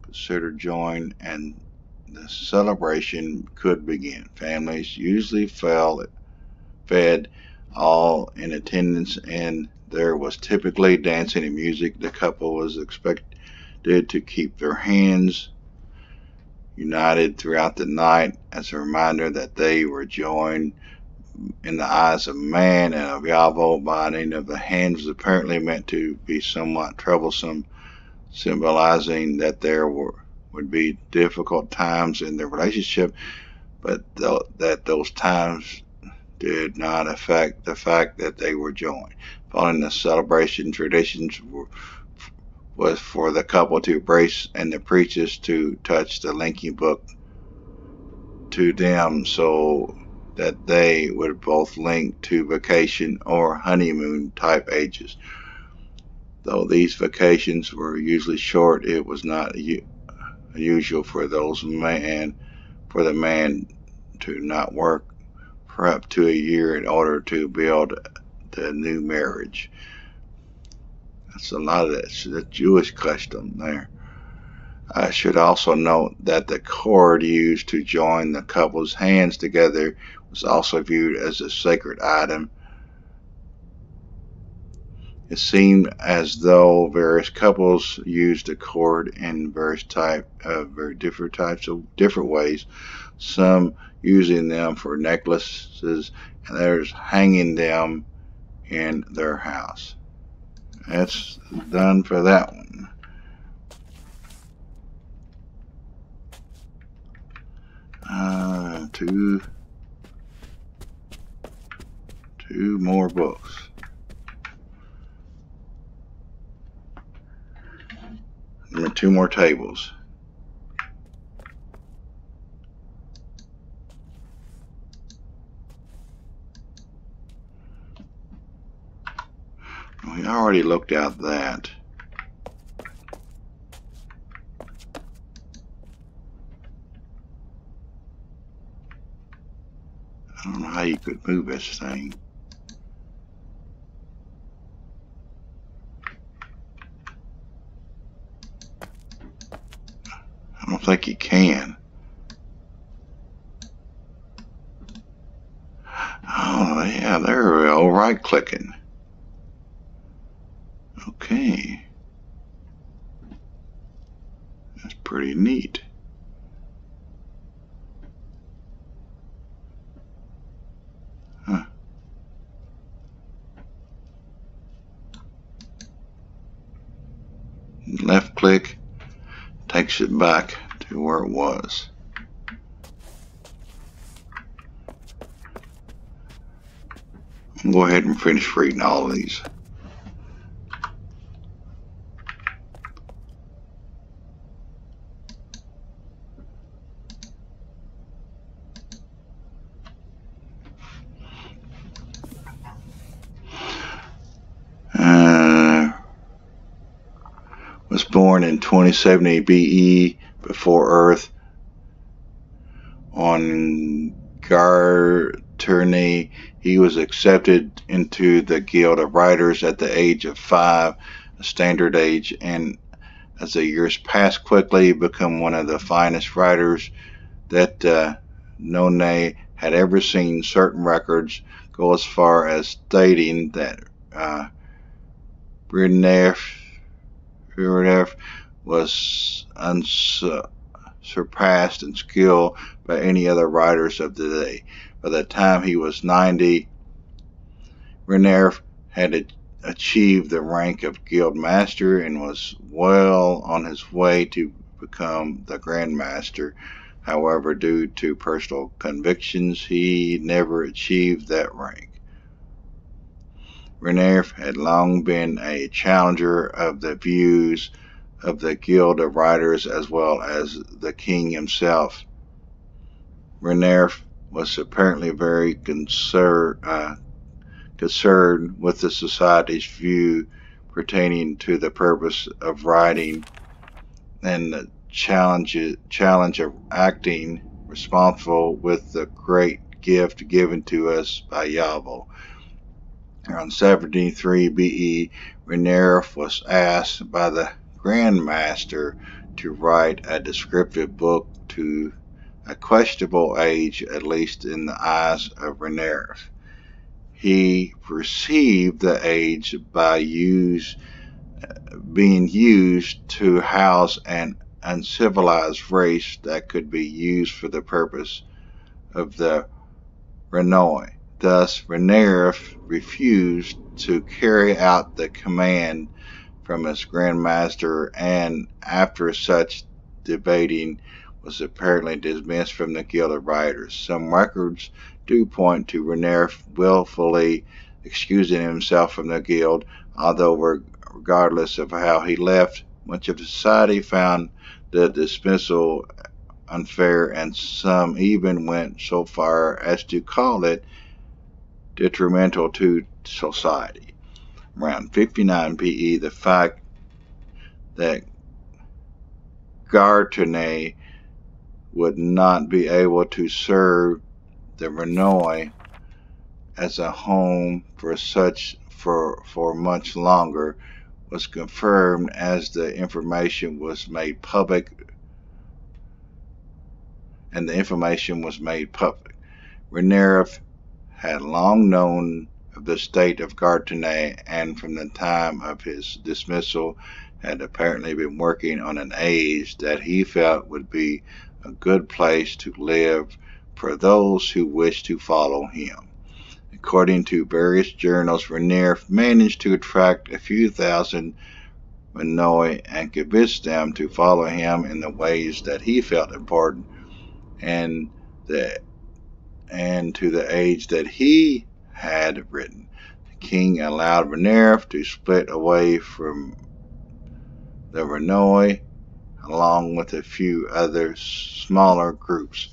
considered join, and the celebration could begin. Families usually fed, all in attendance, and there was typically dancing and music. The couple was expected to keep their hands united throughout the night as a reminder that they were joined in the eyes of man and of Yahweh. Binding of the hands was apparently meant to be somewhat troublesome, symbolizing that there would be difficult times in the relationship, but that those times did not affect the fact that they were joined. Following the celebration, traditions was for the couple to embrace and the priestess to touch the linking book to them so that they would both link to vacation or honeymoon type ages. Though these vacations were usually short, it was not unusual for the man to not work for up to a year in order to build the new marriage. That's a lot of the Jewish custom there. I should also note that the cord used to join the couple's hands together was also viewed as a sacred item. It seemed as though various couples used the cord in very different ways, some using them for necklaces and others hanging them in their house. That's done for that one. Two more books. And 2 more tables. We already looked at that. I don't know how you could move this thing. I don't think you can. Oh, yeah, there we go. Right clicking. Okay. That's pretty neat. Huh. Left click takes it back to where it was. I'll go ahead and finish reading all of these. Was born in 2070 BE before Earth on Garternay. He was accepted into the Guild of Writers at the age of 5, a standard age, and as the years passed quickly, become one of the finest writers that Nonay had ever seen. Certain records go as far as stating that Brynjolf was unsurpassed in skill by any other writers of the day. By the time he was 90, Brynjolf had achieved the rank of Guild Master and was well on his way to become the Grand Master. However, due to personal convictions, he never achieved that rank. Brynjolf had long been a challenger of the views of the Guild of Writers as well as the king himself. Brynjolf was apparently very concerned with the society's view pertaining to the purpose of writing and the challenge of acting responsible with the great gift given to us by Yahweh. Around 73 BE, Brynjolf was asked by the Grand Master to write a descriptive book to a questionable age, at least in the eyes of Brynjolf. He perceived the age by being used to house an uncivilized race that could be used for the purpose of the Renoi. Thus, Brynjolf refused to carry out the command from his Grand Master, and after such debating, was apparently dismissed from the Guild of Writers. Some records do point to Brynjolf willfully excusing himself from the Guild, although regardless of how he left, much of society found the dismissal unfair, and some even went so far as to call it detrimental to society. Around 59 BE, the fact that Garternay would not be able to serve the Renoi as a home for much longer was confirmed as the information was made public. Brynjolf had long known of the state of Garternay, and from the time of his dismissal had apparently been working on an age that he felt would be a good place to live for those who wished to follow him. According to various journals, Brynjolf managed to attract a few thousand Renoi and convince them to follow him in the ways that he felt important and to the age that he had written. The king allowed Brynjolf to split away from the Renoi along with a few other smaller groups.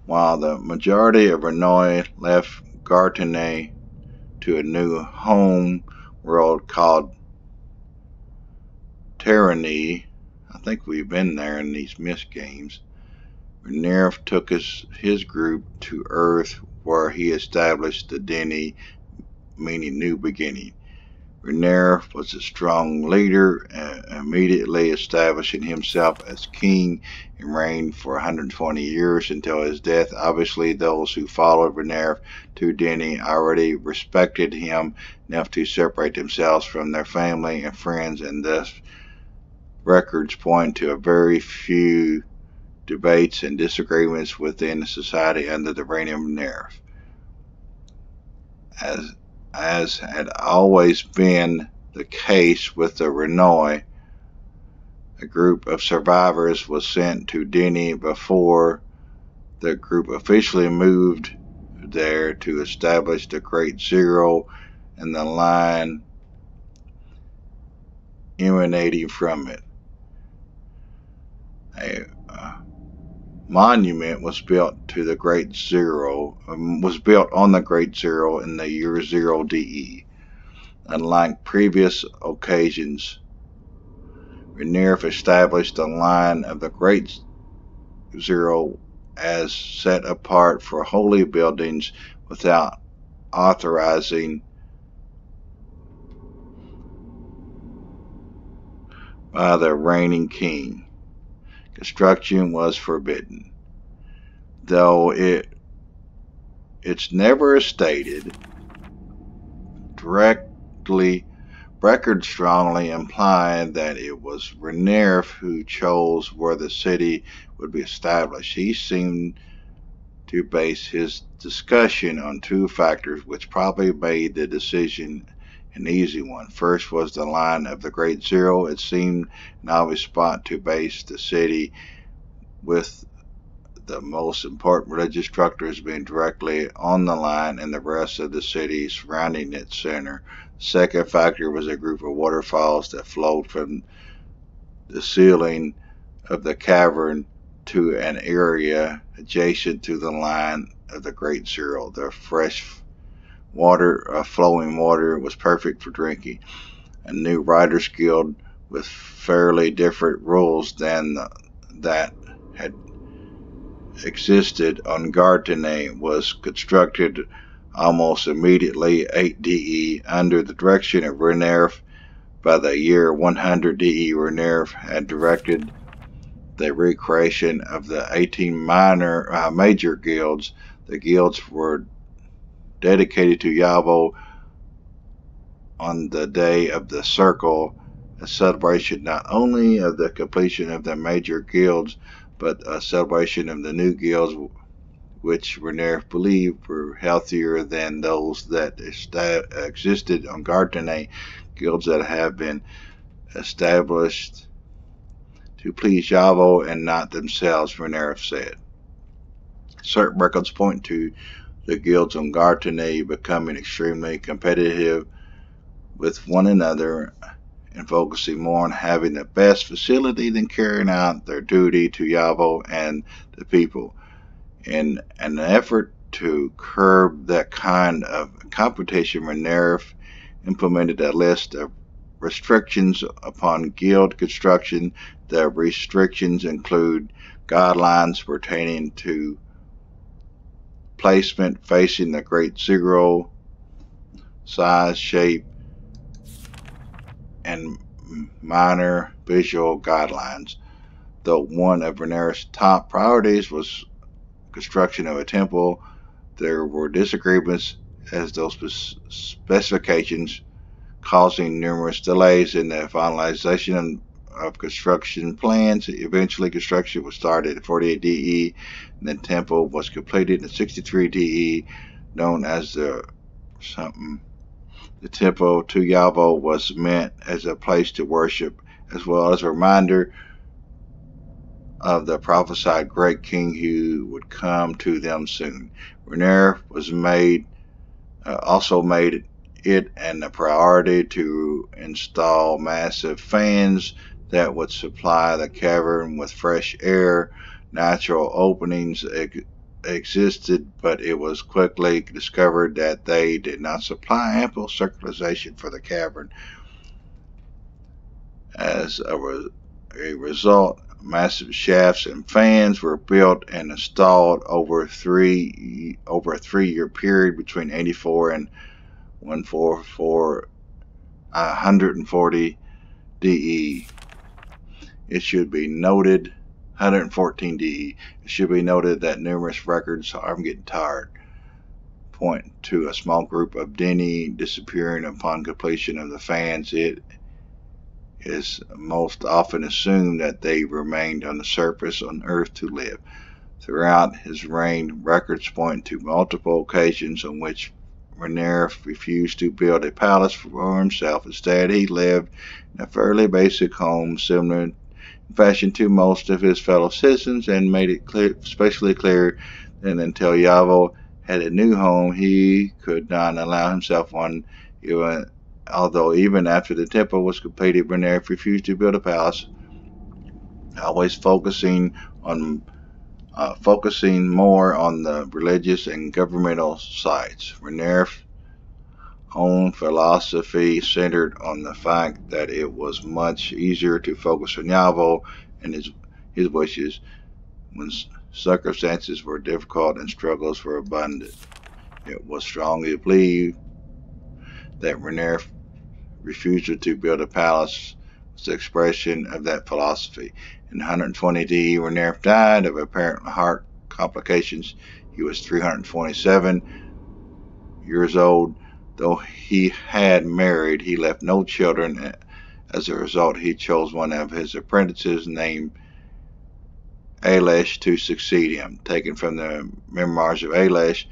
While the majority of Renoi left Garternay to a new home world called Tyranny. I think we've been there in these Myst games. Renerf took his group to Earth, where he established the Deni, meaning new beginning. Renerf was a strong leader, immediately establishing himself as king and reigned for 120 years until his death. Obviously, those who followed Renerf to Deni already respected him enough to separate themselves from their family and friends, and thus records point to a very few debates and disagreements within the society under the reign of Renerf. As had always been the case with the Renoi, a group of survivors was sent to Deni before the group officially moved there to establish the Great Zero and the line emanating from it. A monument was built to the Great Zero, was built on the Great Zero in the year 0 DE. Unlike previous occasions, Renerf established the line of the Great Zero as set apart for holy buildings without authorizing by the reigning king. Construction was forbidden, though it's never stated directly. Records strongly imply that it was Renerf who chose where the city would be established. He seemed to base his discussion on two factors, which probably made the decision an easy one. First was the line of the Great Zero. It seemed an obvious spot to base the city, with the most important religious structures being directly on the line and the rest of the city surrounding its center. The second factor was a group of waterfalls that flowed from the ceiling of the cavern to an area adjacent to the line of the Great Zero. The fresh water, flowing water, was perfect for drinking. A new Riders Guild with fairly different rules than that had existed on Gartene was constructed almost immediately 8 DE under the direction of Renerf. By the year 100 DE, Renerf had directed the recreation of the 18 major guilds. The guilds were dedicated to Yavo on the day of the Circle, a celebration not only of the completion of the major guilds, but a celebration of the new guilds, which Renerf believed were healthier than those that existed on Gartene, guilds that have been established to please Yavo and not themselves, Renerf said. Certain records point to the guilds on Gartene becoming extremely competitive with one another and focusing more on having the best facility than carrying out their duty to Yavo and the people. In an effort to curb that kind of competition, Renerf implemented a list of restrictions upon guild construction. The restrictions include guidelines pertaining to placement facing the Great Zero, size, shape, and minor visual guidelines. Though one of Renerf's top priorities was construction of a temple, there were disagreements as those specifications, causing numerous delays in the finalization of construction plans. Eventually, construction was started at 48 DE, and the temple was completed in 63 DE, known as the temple to Yavo was meant as a place to worship, as well as a reminder of the prophesied great king who would come to them soon. Renerf was also made it a priority to install massive fans that would supply the cavern with fresh air. Natural openings existed, but it was quickly discovered that they did not supply ample circulation for the cavern. As a result, massive shafts and fans were built and installed over a 3-year period between 84 and 140 DE. It should be noted 114 DE. It should be noted that numerous records, I'm getting tired, point to a small group of Denny disappearing upon completion of the fans. It is most often assumed that they remained on the surface on Earth to live. Throughout his reign, records point to multiple occasions on which Rhaenyra refused to build a palace for himself. Instead, he lived in a fairly basic home, similar in fashion to most of his fellow citizens, and made it especially clear that until Yavo had a new home, he could not allow himself one. Although even after the temple was completed, Rhaenyra refused to build a palace, always focusing more on the religious and governmental sides. Rhaenyra's own philosophy centered on the fact that it was much easier to focus on Yavo and his wishes when circumstances were difficult and struggles were abundant. It was strongly believed that Rhaenyra's refusal to build a palace was the expression of that philosophy. In 120 DE, Rhaenyra died of apparent heart complications. He was 327 years old. Though he had married, he left no children. As a result, he chose one of his apprentices named Ailish to succeed him. Taken from the memoirs of Ailish,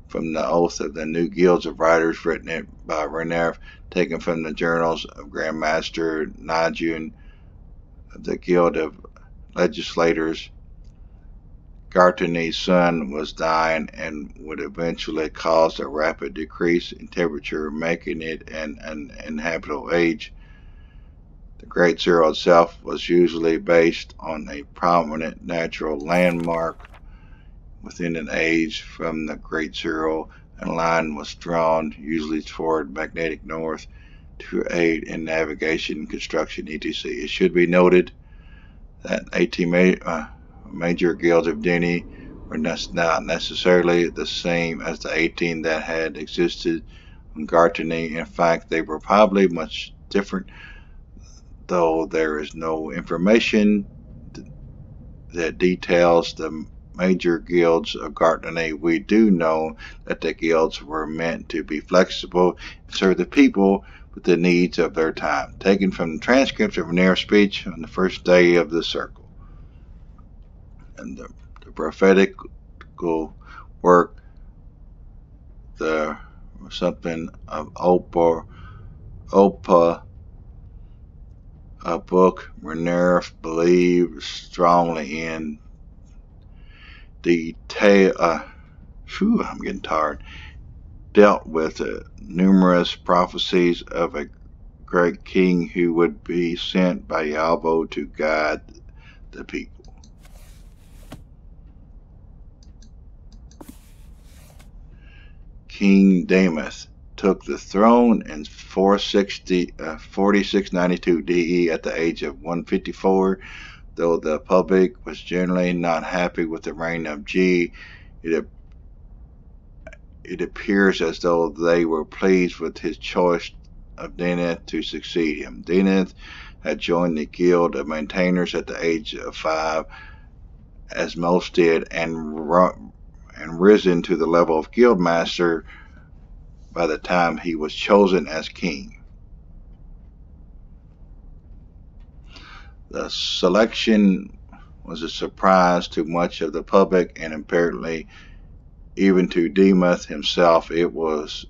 from the oath of the New Guilds of Writers written by Rhaenyra, taken from the journals of Grandmaster Najun of the Guild of Legislators. Gartany's sun was dying and would eventually cause a rapid decrease in temperature, making it an uninhabitable age. The Great Zero itself was usually based on a prominent natural landmark within an age from the Great Zero, and a line was drawn, usually toward magnetic north, to aid in navigation, construction, etc. It should be noted that 18 major guilds of Denny were not necessarily the same as the 18 that had existed on Gartany. In fact, they were probably much different, though there is no information that details the major guilds of Gartany. We do know that the guilds were meant to be flexible and serve the people with the needs of their time. Taken from the transcripts of Rhaenyra's speech on the first day of the circle. And the prophetical work, the something of Opa, a book Rhaenyra believed strongly in, detail. I'm getting tired. Dealt with numerous prophecies of a great king who would be sent by Yavo to guide the people. King Daemon took the throne in 4692 DE at the age of 154. Though the public was generally not happy with the reign of G, it appears as though they were pleased with his choice of Deneth to succeed him. Deneth had joined the Guild of Maintainers at the age of 5, as most did, and risen to the level of Guildmaster by the time he was chosen as king. The selection was a surprise to much of the public, and apparently even to Daemon himself. It was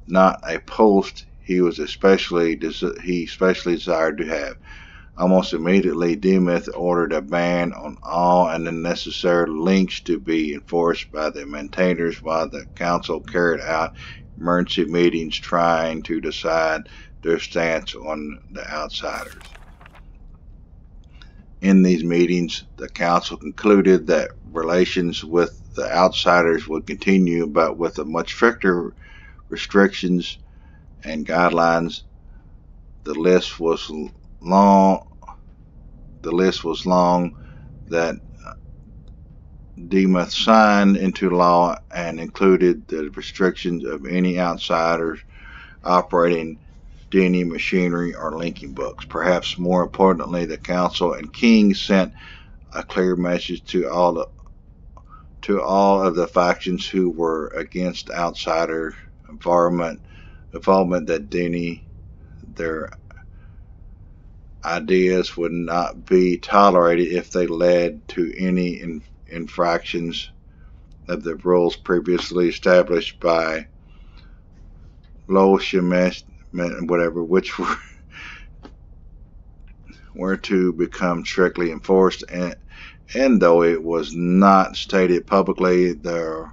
not a post he especially desired to have. Almost immediately, Daemon ordered a ban on all unnecessary links to be enforced by the maintainers, while the council carried out emergency meetings trying to decide their stance on the outsiders. In these meetings, the council concluded that relations with the outsiders would continue, but with a much stricter restrictions and guidelines. The list was long. The list was long that Demuth signed into law and included the restrictions of any outsiders operating Denny machinery or linking books. Perhaps more importantly, the council and King sent a clear message to all of the factions who were against outsider involvement that Denny, their ideas would not be tolerated if they led to any infractions of the rules previously established by Lo Shemesh, whatever, which were to become strictly enforced. And though it was not stated publicly, the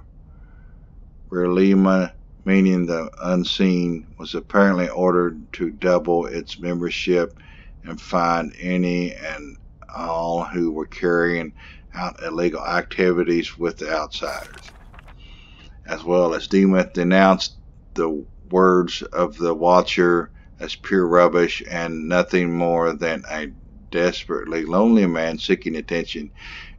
Relima, meaning the unseen, was apparently ordered to double its membership and fine any and all who were carrying out illegal activities with the outsiders. As well as Demuth denounced the words of the Watcher as pure rubbish and nothing more than a desperately lonely man seeking attention.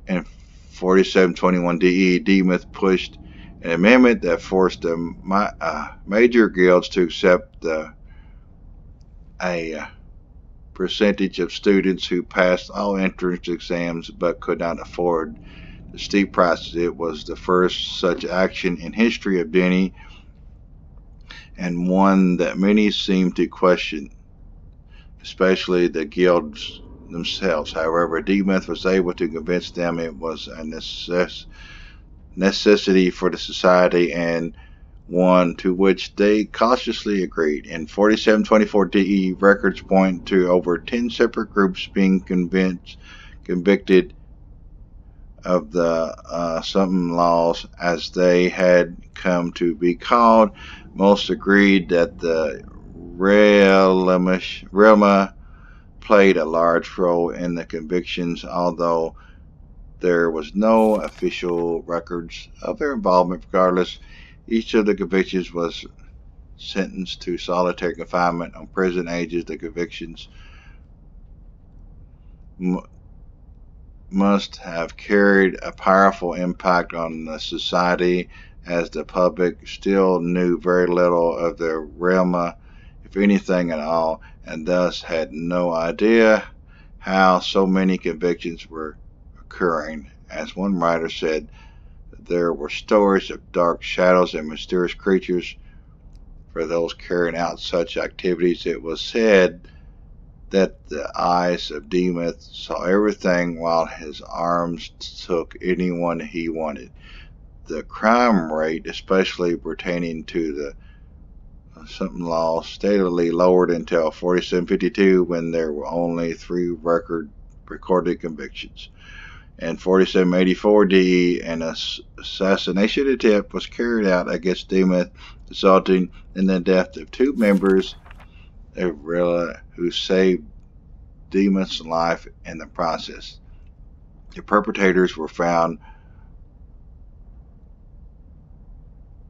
In 4721 DE, Demuth pushed an amendment that forced the major guilds to accept a percentage of students who passed all entrance exams but could not afford the steep prices. It was the first such action in history of Denny, and one that many seemed to question, especially the guilds themselves. However, Demuth was able to convince them it was a necessity for the society, and one to which they cautiously agreed. In 4724 DE, records point to over 10 separate groups being convicted of the something laws, as they had come to be called. Most agreed that the Relma played a large role in the convictions, although there was no official records of their involvement. Regardless, each of the convictions was sentenced to solitary confinement on prison ages. The convictions must have carried a powerful impact on the society, as the public still knew very little of the Relma, if anything at all, and thus had no idea how so many convictions were occurring. As one writer said, there were stories of dark shadows and mysterious creatures for those carrying out such activities. It was said that the eyes of Demuth saw everything, while his arms took anyone he wanted. The crime rate, especially pertaining to the something law, steadily lowered until 4752, when there were only 3 recorded convictions. In 4784 DE, an assassination attempt was carried out against Demuth, resulting in the death of 2 members of Rilla, who saved Demuth's life in the process. The perpetrators were found,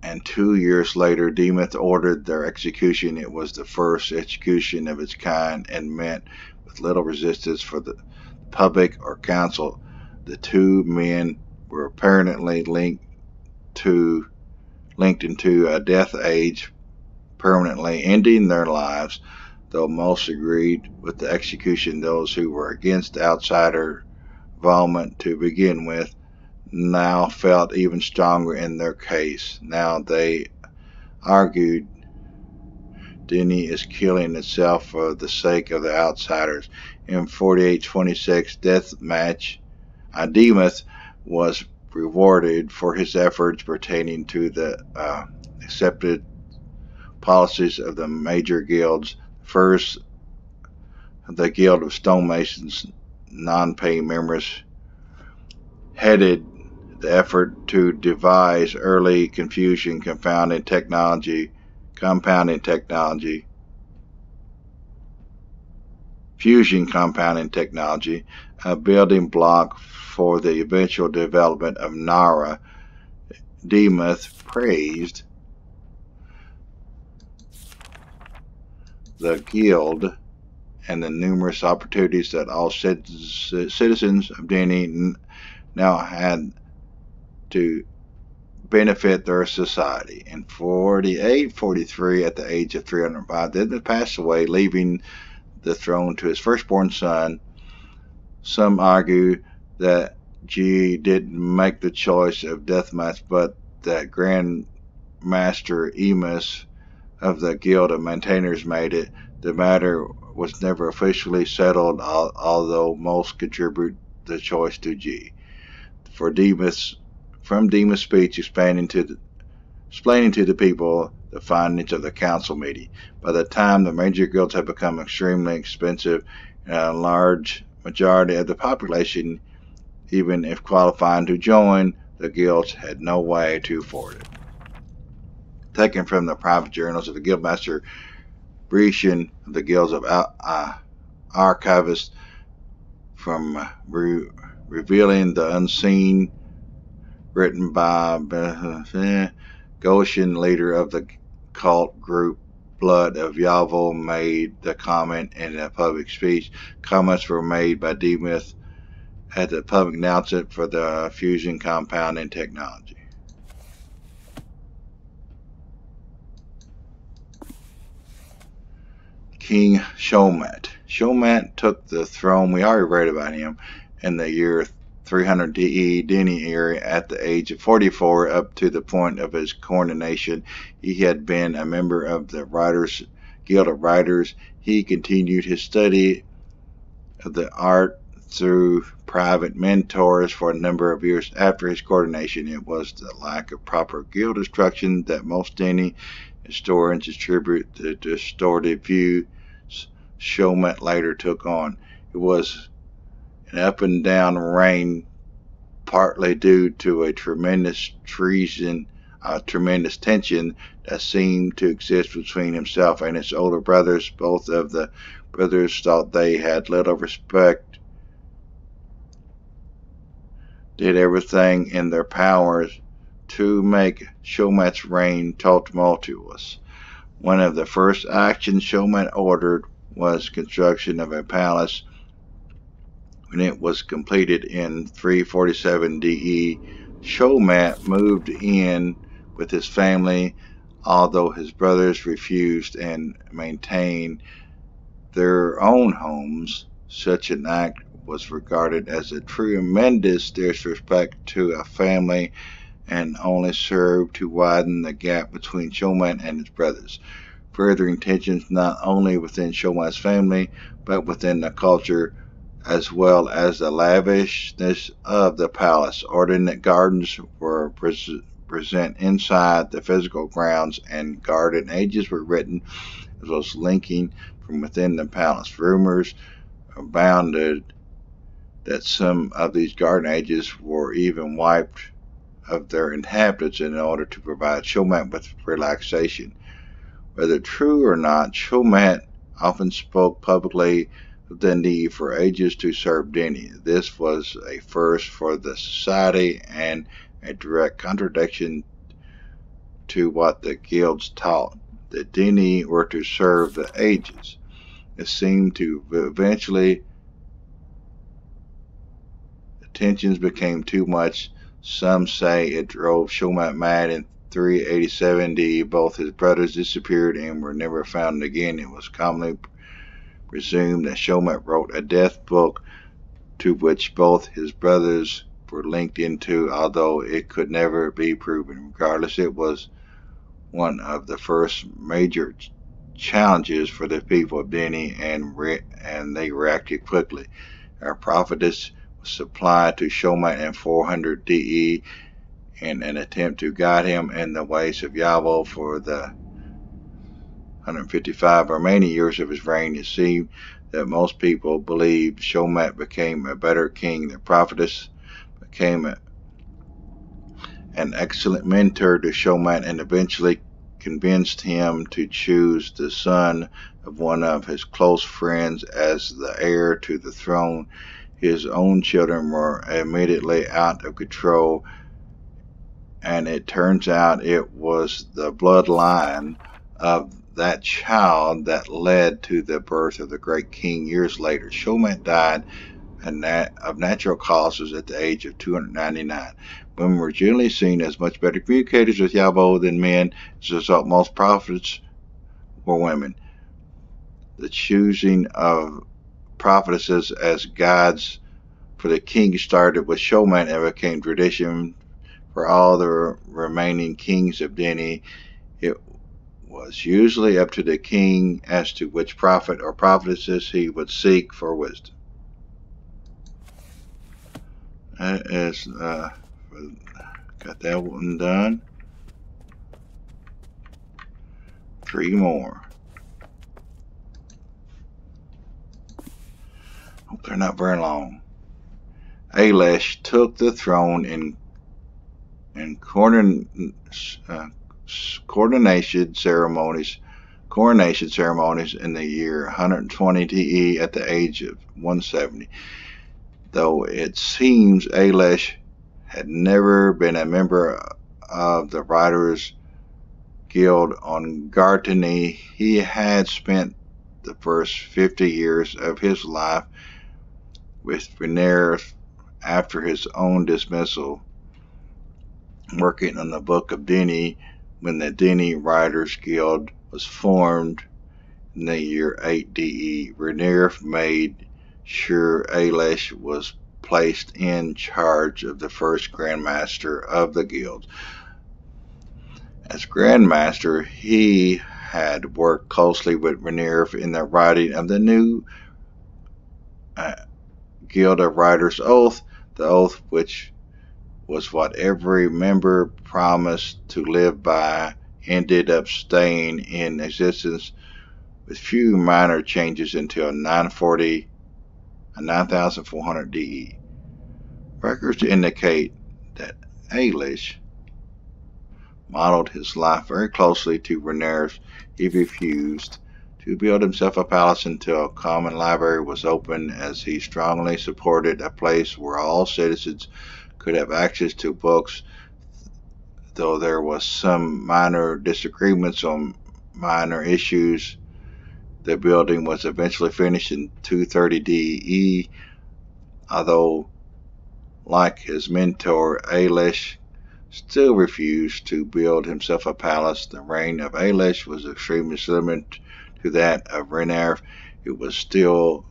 and 2 years later, Demuth ordered their execution. It was the first execution of into kind and met with little resistance for the public or council. The 2 men were apparently linked into a death age, permanently ending their lives. Though most agreed with the execution, those who were against outsider involvement to begin with now felt even stronger in their case. Now they argued Denny is killing itself for the sake of the outsiders. In 4826 death match, Demuth was rewarded for his efforts pertaining to the accepted policies of the major guilds. First, the Guild of Stonemasons non-paying members headed the effort to devise early fusion compounding technology, a building block for the eventual development of Nara. Demuth praised the guild and the numerous opportunities that all citizens of Dini now had to benefit their society. In 4843, at the age of 305, Dibnah passed away, leaving the throne to his firstborn son. Some argue that G didn't make the choice of death match, but that Grand Master Emus of the Guild of Maintainers made it. The matter was never officially settled, although most contribute the choice to G. From Demas' speech explaining to the people the findings of the council meeting. By the time the major guilds had become extremely expensive, and a large majority of the population, even if qualifying to join, the guilds had no way to afford it. Taken from the private journals of the Guildmaster Bretian of the Guilds of Archivists, from Revealing the Unseen, written by Goshen, leader of the cult group Blood of Yavol, made the comment in a public speech. Comments were made by Demuth at the public announcement for the fusion compound and technology. King Shomet. Shomet took the throne, we already read about him, in the year 300 DE Dini era at the age of 44. Up to the point of his coronation, he had been a member of the Guild of Writers. He continued his study of the art through private mentors for a number of years after his coronation. It was the lack of proper guild instruction that most Dini historians attribute the distorted view Shomet later took on. It was an up and down reign, partly due to a tremendous tension that seemed to exist between himself and his older brothers. Both of the brothers thought they had little respect, did everything in their powers to make Shomet's reign tumultuous. One of the first actions Shomet ordered was construction of a palace. When it was completed in 347 DE, Shomet moved in with his family, although his brothers refused and maintained their own homes. Such an act was regarded as a tremendous disrespect to a family and only served to widen the gap between Shomet and his brothers, furthering tensions not only within Shomet's family but within the culture, as well as the lavishness of the palace. Ordinate gardens were present inside the physical grounds, and garden ages were written, as well as linking from within the palace. Rumors abounded that some of these garden ages were even wiped of their inhabitants in order to provide Shomet with relaxation. Whether true or not, Shomet often spoke publicly of the need for ages to serve Dini. This was a first for the society and a direct contradiction to what the guilds taught, that Dini were to serve the ages. It seemed to eventually the tensions became too much. Some say it drove Shomet mad. In 387 DE, both his brothers disappeared and were never found again. It was commonly presumed that Shomet wrote a death book to which both his brothers were linked into, although it could never be proven. Regardless, it was one of the first major challenges for the people of Dini, and they reacted quickly. Our prophetess was supplied to Shomet in 400 DE in an attempt to guide him in the ways of Yavol for the 155 remaining years of his reign. It seemed that most people believed Shomet became a better king. The prophetess became an excellent mentor to Shomet and eventually convinced him to choose the son of one of his close friends as the heir to the throne. His own children were immediately out of control, and it turns out it was the bloodline of that child that led to the birth of the great king years later. Shomat died of natural causes at the age of 299. Women were generally seen as much better communicators with Yabo than men. As a result, most prophets were women. The choosing of prophetesses as guides for the king started with Shomat and became tradition for all the remaining kings of Dini. It was usually up to the king as to which prophet or prophetesses he would seek for wisdom. That is, got that one done. 3 more. Hope they're not very long. Ailesh took the throne in coronation ceremonies in the year 120 DE at the age of 170. Though it seems Ailesh had never been a member of the Writers Guild on Gartani, he had spent the first 50 years of his life with Rhaenyra after his own dismissal, working on the Book of Dini when the Dini Writers Guild was formed in the year 8 DE. Rhaenyra made sure Ailesh was placed in charge of the first Grandmaster of the Guild. As Grandmaster, he had worked closely with Rhaenyra in the writing of the new Guild of Writers Oath, the oath which was what every member promised to live by, ended up staying in existence with few minor changes until 9400 DE. Records indicate that Ailesh modeled his life very closely to Rhaenyra's. He refused to build himself a palace until a common library was open, as he strongly supported a place where all citizens could have access to books. Though there was some minor disagreements on minor issues, the building was eventually finished in 230 DE, although, like his mentor, Ailesh still refused to build himself a palace. The reign of Ailesh was extremely similar to that of Rhaenyra. It was still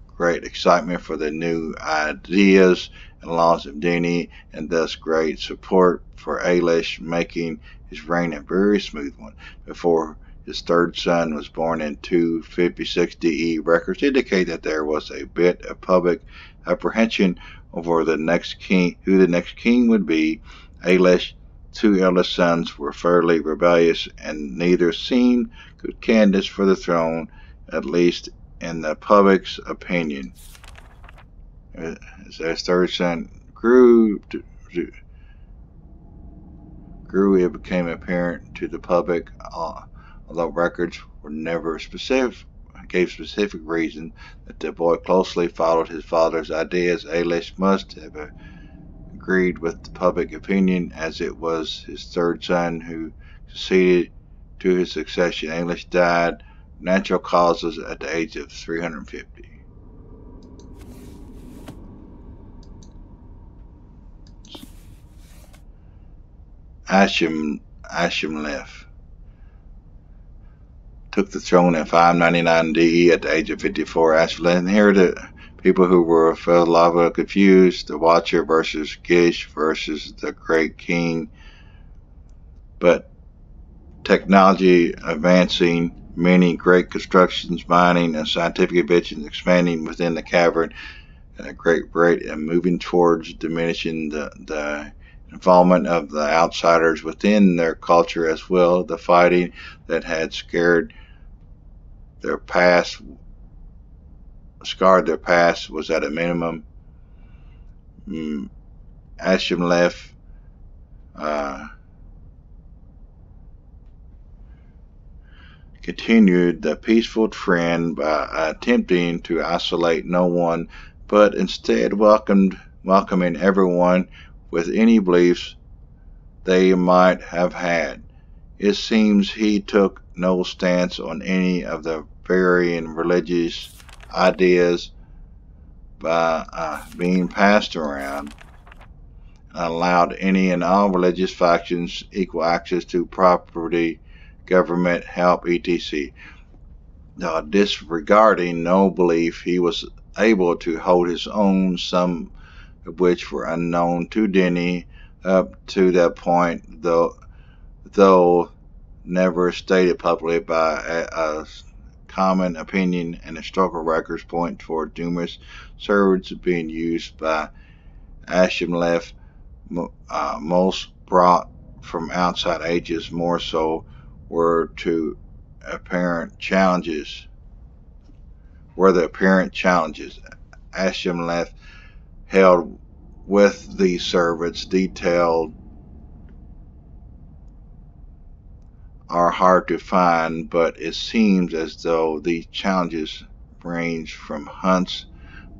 great excitement for the new ideas and laws of Dini, and thus great support for Ailesh, making his reign a very smooth one. Before his third son was born in 256 DE, records indicate that there was a bit of public apprehension over the next king, who the next king would be. Ailesh's 2 eldest sons were fairly rebellious, and neither seemed good candidates for the throne, at least in the public's opinion. As his third son grew, it became apparent to the public, although records were never gave specific reason, that the boy closely followed his father's ideas. Ailesh must have agreed with the public opinion, as it was his third son who succeeded to his succession. Ailesh died of natural causes at the age of 350. Ashimleth took the throne in 599 DE at the age of 54. Ashimleth inherited people who were philosophically confused, the Watcher versus Gish versus the Great King. But technology advancing, many great constructions, mining, and scientific inventions expanding within the cavern at a great rate and moving towards diminishing the involvement of the outsiders within their culture as well. The fighting that had scarred their past was at a minimum. Ashimleth continued the peaceful trend by attempting to isolate no one, but instead welcoming everyone with any beliefs they might have had. It seems he took no stance on any of the varying religious ideas by being passed around, and allowed any and all religious factions equal access to property, government, help, etc. Disregarding no belief, he was able to hold his own, some of which were unknown to Denny up to that point, though never stated publicly by a common opinion, and historical records point toward numerous servants being used by Ashimlev, most brought from outside ages, more so were the apparent challenges. Ashimlev held with these servants detailed are hard to find, but it seems as though these challenges range from hunts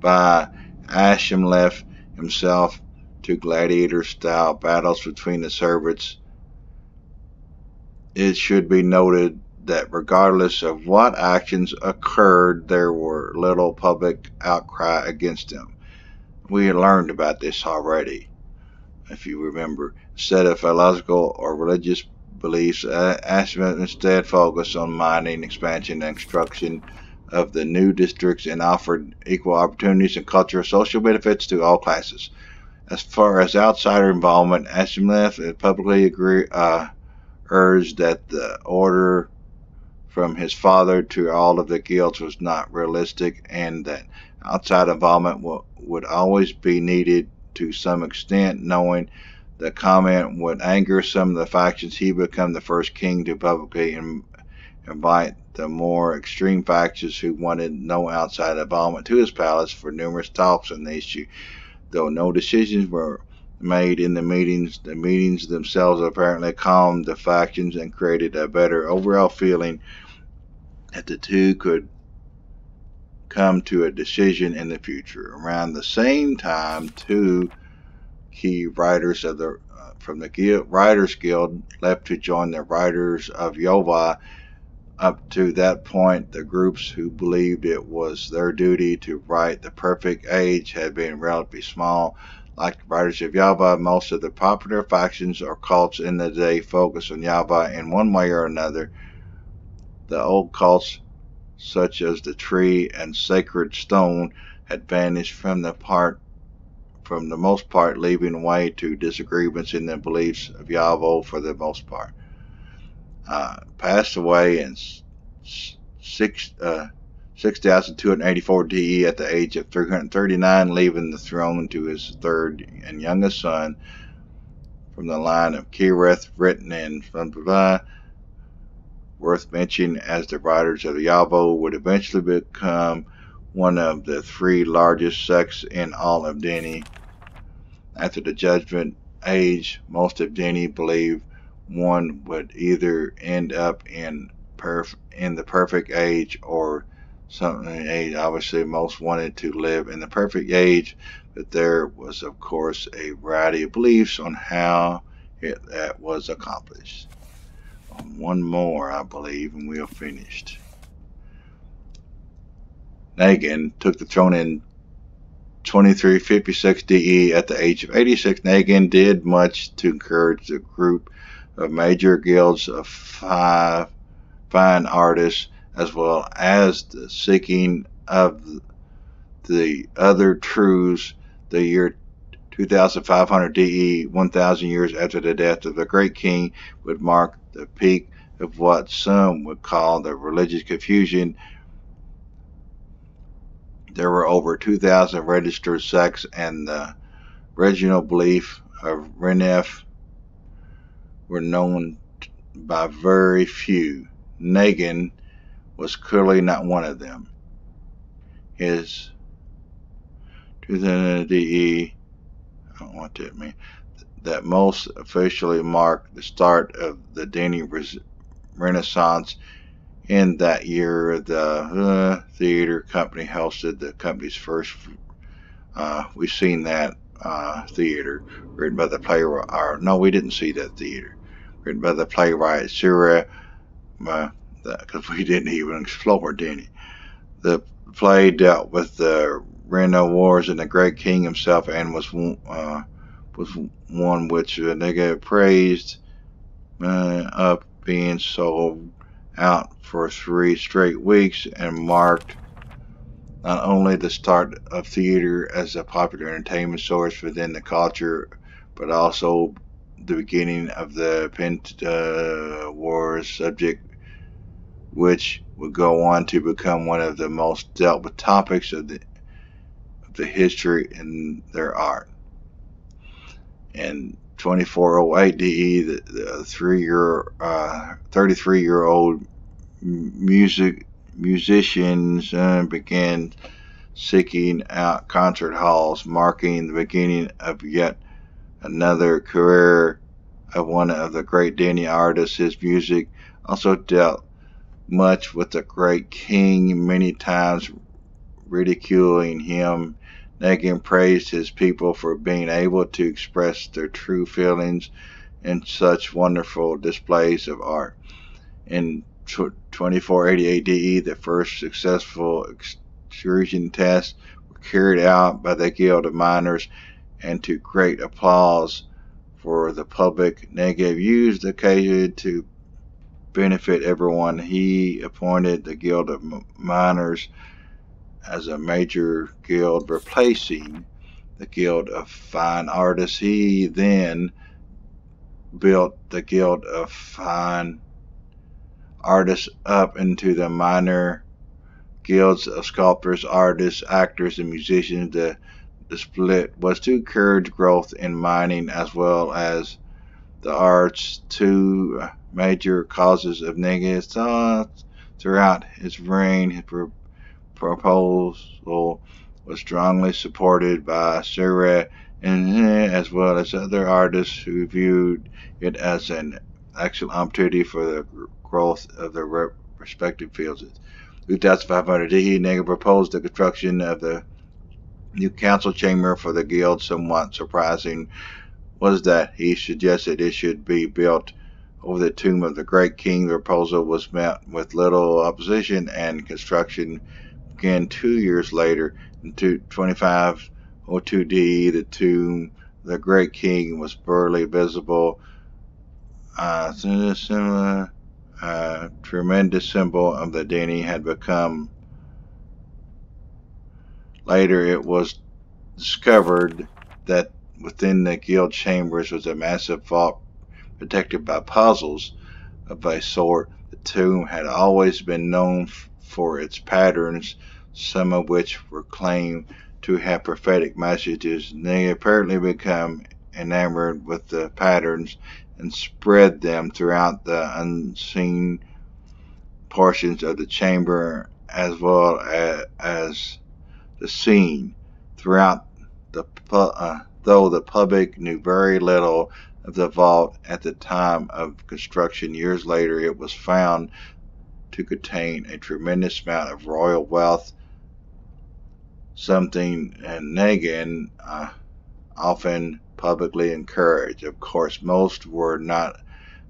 by Ashimlev himself to gladiator-style battles between the servants. It should be noted that regardless of what actions occurred, there were little public outcry against them. We had learned about this already, if you remember. Instead of philosophical or religious beliefs, Ashimlev instead focused on mining, expansion, and construction of the new districts, and offered equal opportunities and cultural social benefits to all classes. As far as outsider involvement, Ashimlev publicly urged that the order from his father to all of the guilds was not realistic, and that outside involvement would always be needed to some extent. Knowing the comment would anger some of the factions, he became the first king to publicly invite the more extreme factions who wanted no outside involvement to his palace for numerous talks on the issue. Though no decisions were made in the meetings themselves apparently calmed the factions and created a better overall feeling that the two could come to a decision in the future. Around the same time, two key writers from the Writers Guild left to join the Writers of Yova. Up to that point, the groups who believed it was their duty to write the perfect age had been relatively small. Like the Writers of Yava, most of the popular factions or cults in the day focused on Yava in one way or another. The old cults, such as the Tree and Sacred Stone, had vanished from the most part, leaving way to disagreements in the beliefs of Yavo for the most part. Passed away in 6,284 DE at the age of 339, leaving the throne to his third and youngest son from the line of Kirith, written in worth mentioning, as the Writers of Yavo would eventually become one of the three largest sects in all of Denny. After the Judgment Age, most of Denny believed one would either end up in the perfect age or something age. Obviously, most wanted to live in the perfect age, but there was, of course, a variety of beliefs on how that was accomplished. One more, I believe, and we are finished. Nagin took the throne in 2356 DE at the age of 86. Nagin did much to encourage the group of major guilds of fine artists, as well as the seeking of the other truths. The year 2500 DE, 1000 years after the death of the great king, would mark the peak of what some would call the religious confusion. There were over 2,000 registered sects, and the regional belief of Renef were known by very few. Nagin was clearly not one of them. His 2000 DE, I don't know what that means, that most officially marked the start of the Denny Renaissance. In that year, the theater company hosted the company's first. We've seen that theater written by the playwright. No, we didn't see that theater written by the playwright Surya, because we didn't even explore it, didn't we? The play dealt with the Rhino Wars and the Great King himself, and was one which nigga praised up being sold out for 3 straight weeks, and marked not only the start of theater as a popular entertainment source within the culture, but also the beginning of the Wars subject, which would go on to become one of the most dealt with topics of the history in their art. In 2408 DE, the 33-year-old musicians began seeking out concert halls, marking the beginning of yet another career of one of the great Danny artists. His music also dealt much with the great king, many times ridiculing him. Nagin praised his people for being able to express their true feelings in such wonderful displays of art. In 2488 DE, the first successful extrusion tests were carried out by the Guild of Miners, and to great applause for the public, Nagin used the occasion to benefit everyone. He appointed the Guild of Miners as a major guild, replacing the Guild of Fine Artists. He then built the Guild of Fine Artists up into the minor guilds of sculptors, artists, actors, and musicians. The split was to encourage growth in mining as well as the arts, two major causes of negative thoughts throughout his reign. His proposal was strongly supported by Surya, and as well as other artists who viewed it as an excellent opportunity for the growth of their respective fields. 2500 DE, Nagin proposed the construction of the new council chamber for the guild. Somewhat surprising was that he suggested it should be built over the tomb of the great king. The proposal was met with little opposition, and construction began 2 years later. In 2502 DE, the tomb of the great king was barely visible. Tremendous symbol of the Deni had become. Later, it was discovered that within the guild chambers was a massive vault protected by puzzles of a sort. The tomb had always been known for its patterns, some of which were claimed to have prophetic messages. And they apparently become enamored with the patterns and spread them throughout the unseen portions of the chamber, as well as the scene throughout though the public knew very little of the vault at the time of construction. Years later, it was found to contain a tremendous amount of royal wealth, something Nagin often publicly encouraged. Of course, most were not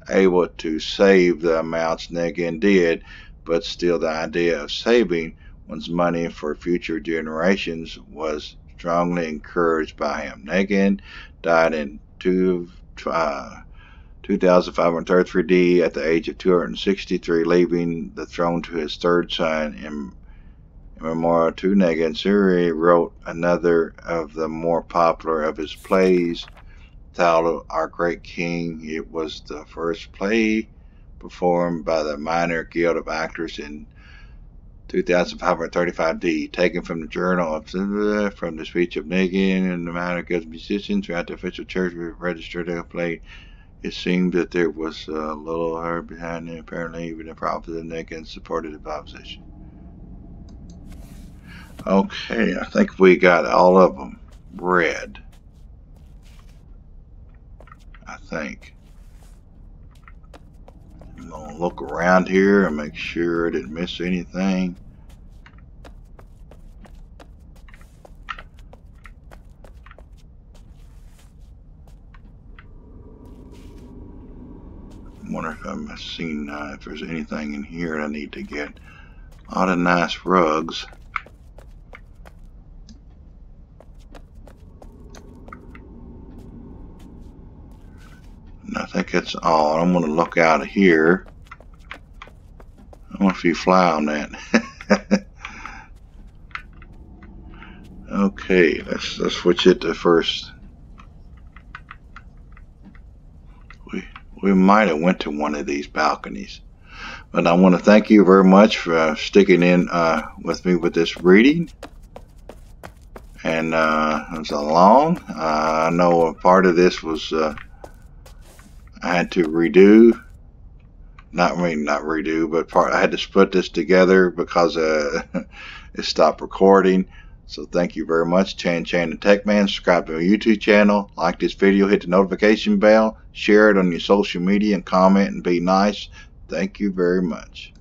able to save the amounts Nagin did, but still the idea of saving one's money for future generations was strongly encouraged by him. Nagin died in 2533 D at the age of 263, leaving the throne to his third son. In memorial to Nagin, Surya wrote another of the more popular of his plays, titled Our Great King. It was the first play performed by the Minor Guild of Actors in 2535 D, taken from the journal of from the speech of Nagin and the Minor Guild of Musicians throughout the official church registered a play. It seemed that there was a little hurt behind it. Apparently, even the prophets of Nagin supported the opposition. Okay, I think we got all of them read. I think. I'm going to look around here and make sure I didn't miss anything. wonder if I've seen if there's anything in here I need to get. A lot of nice rugs. And I think that's all. I'm going to look out of here. I wonder if you fly on that. Okay, let's switch it to first. We might have went to one of these balconies. But I want to thank you very much for sticking in with me with this reading. And it was a long. I know a part of this was I had to redo. Not redo, but I had to put this together because it stopped recording. So thank you very much, Chan the Tech Man. Subscribe to my YouTube channel, like this video, hit the notification bell, share it on your social media, and comment and be nice. Thank you very much.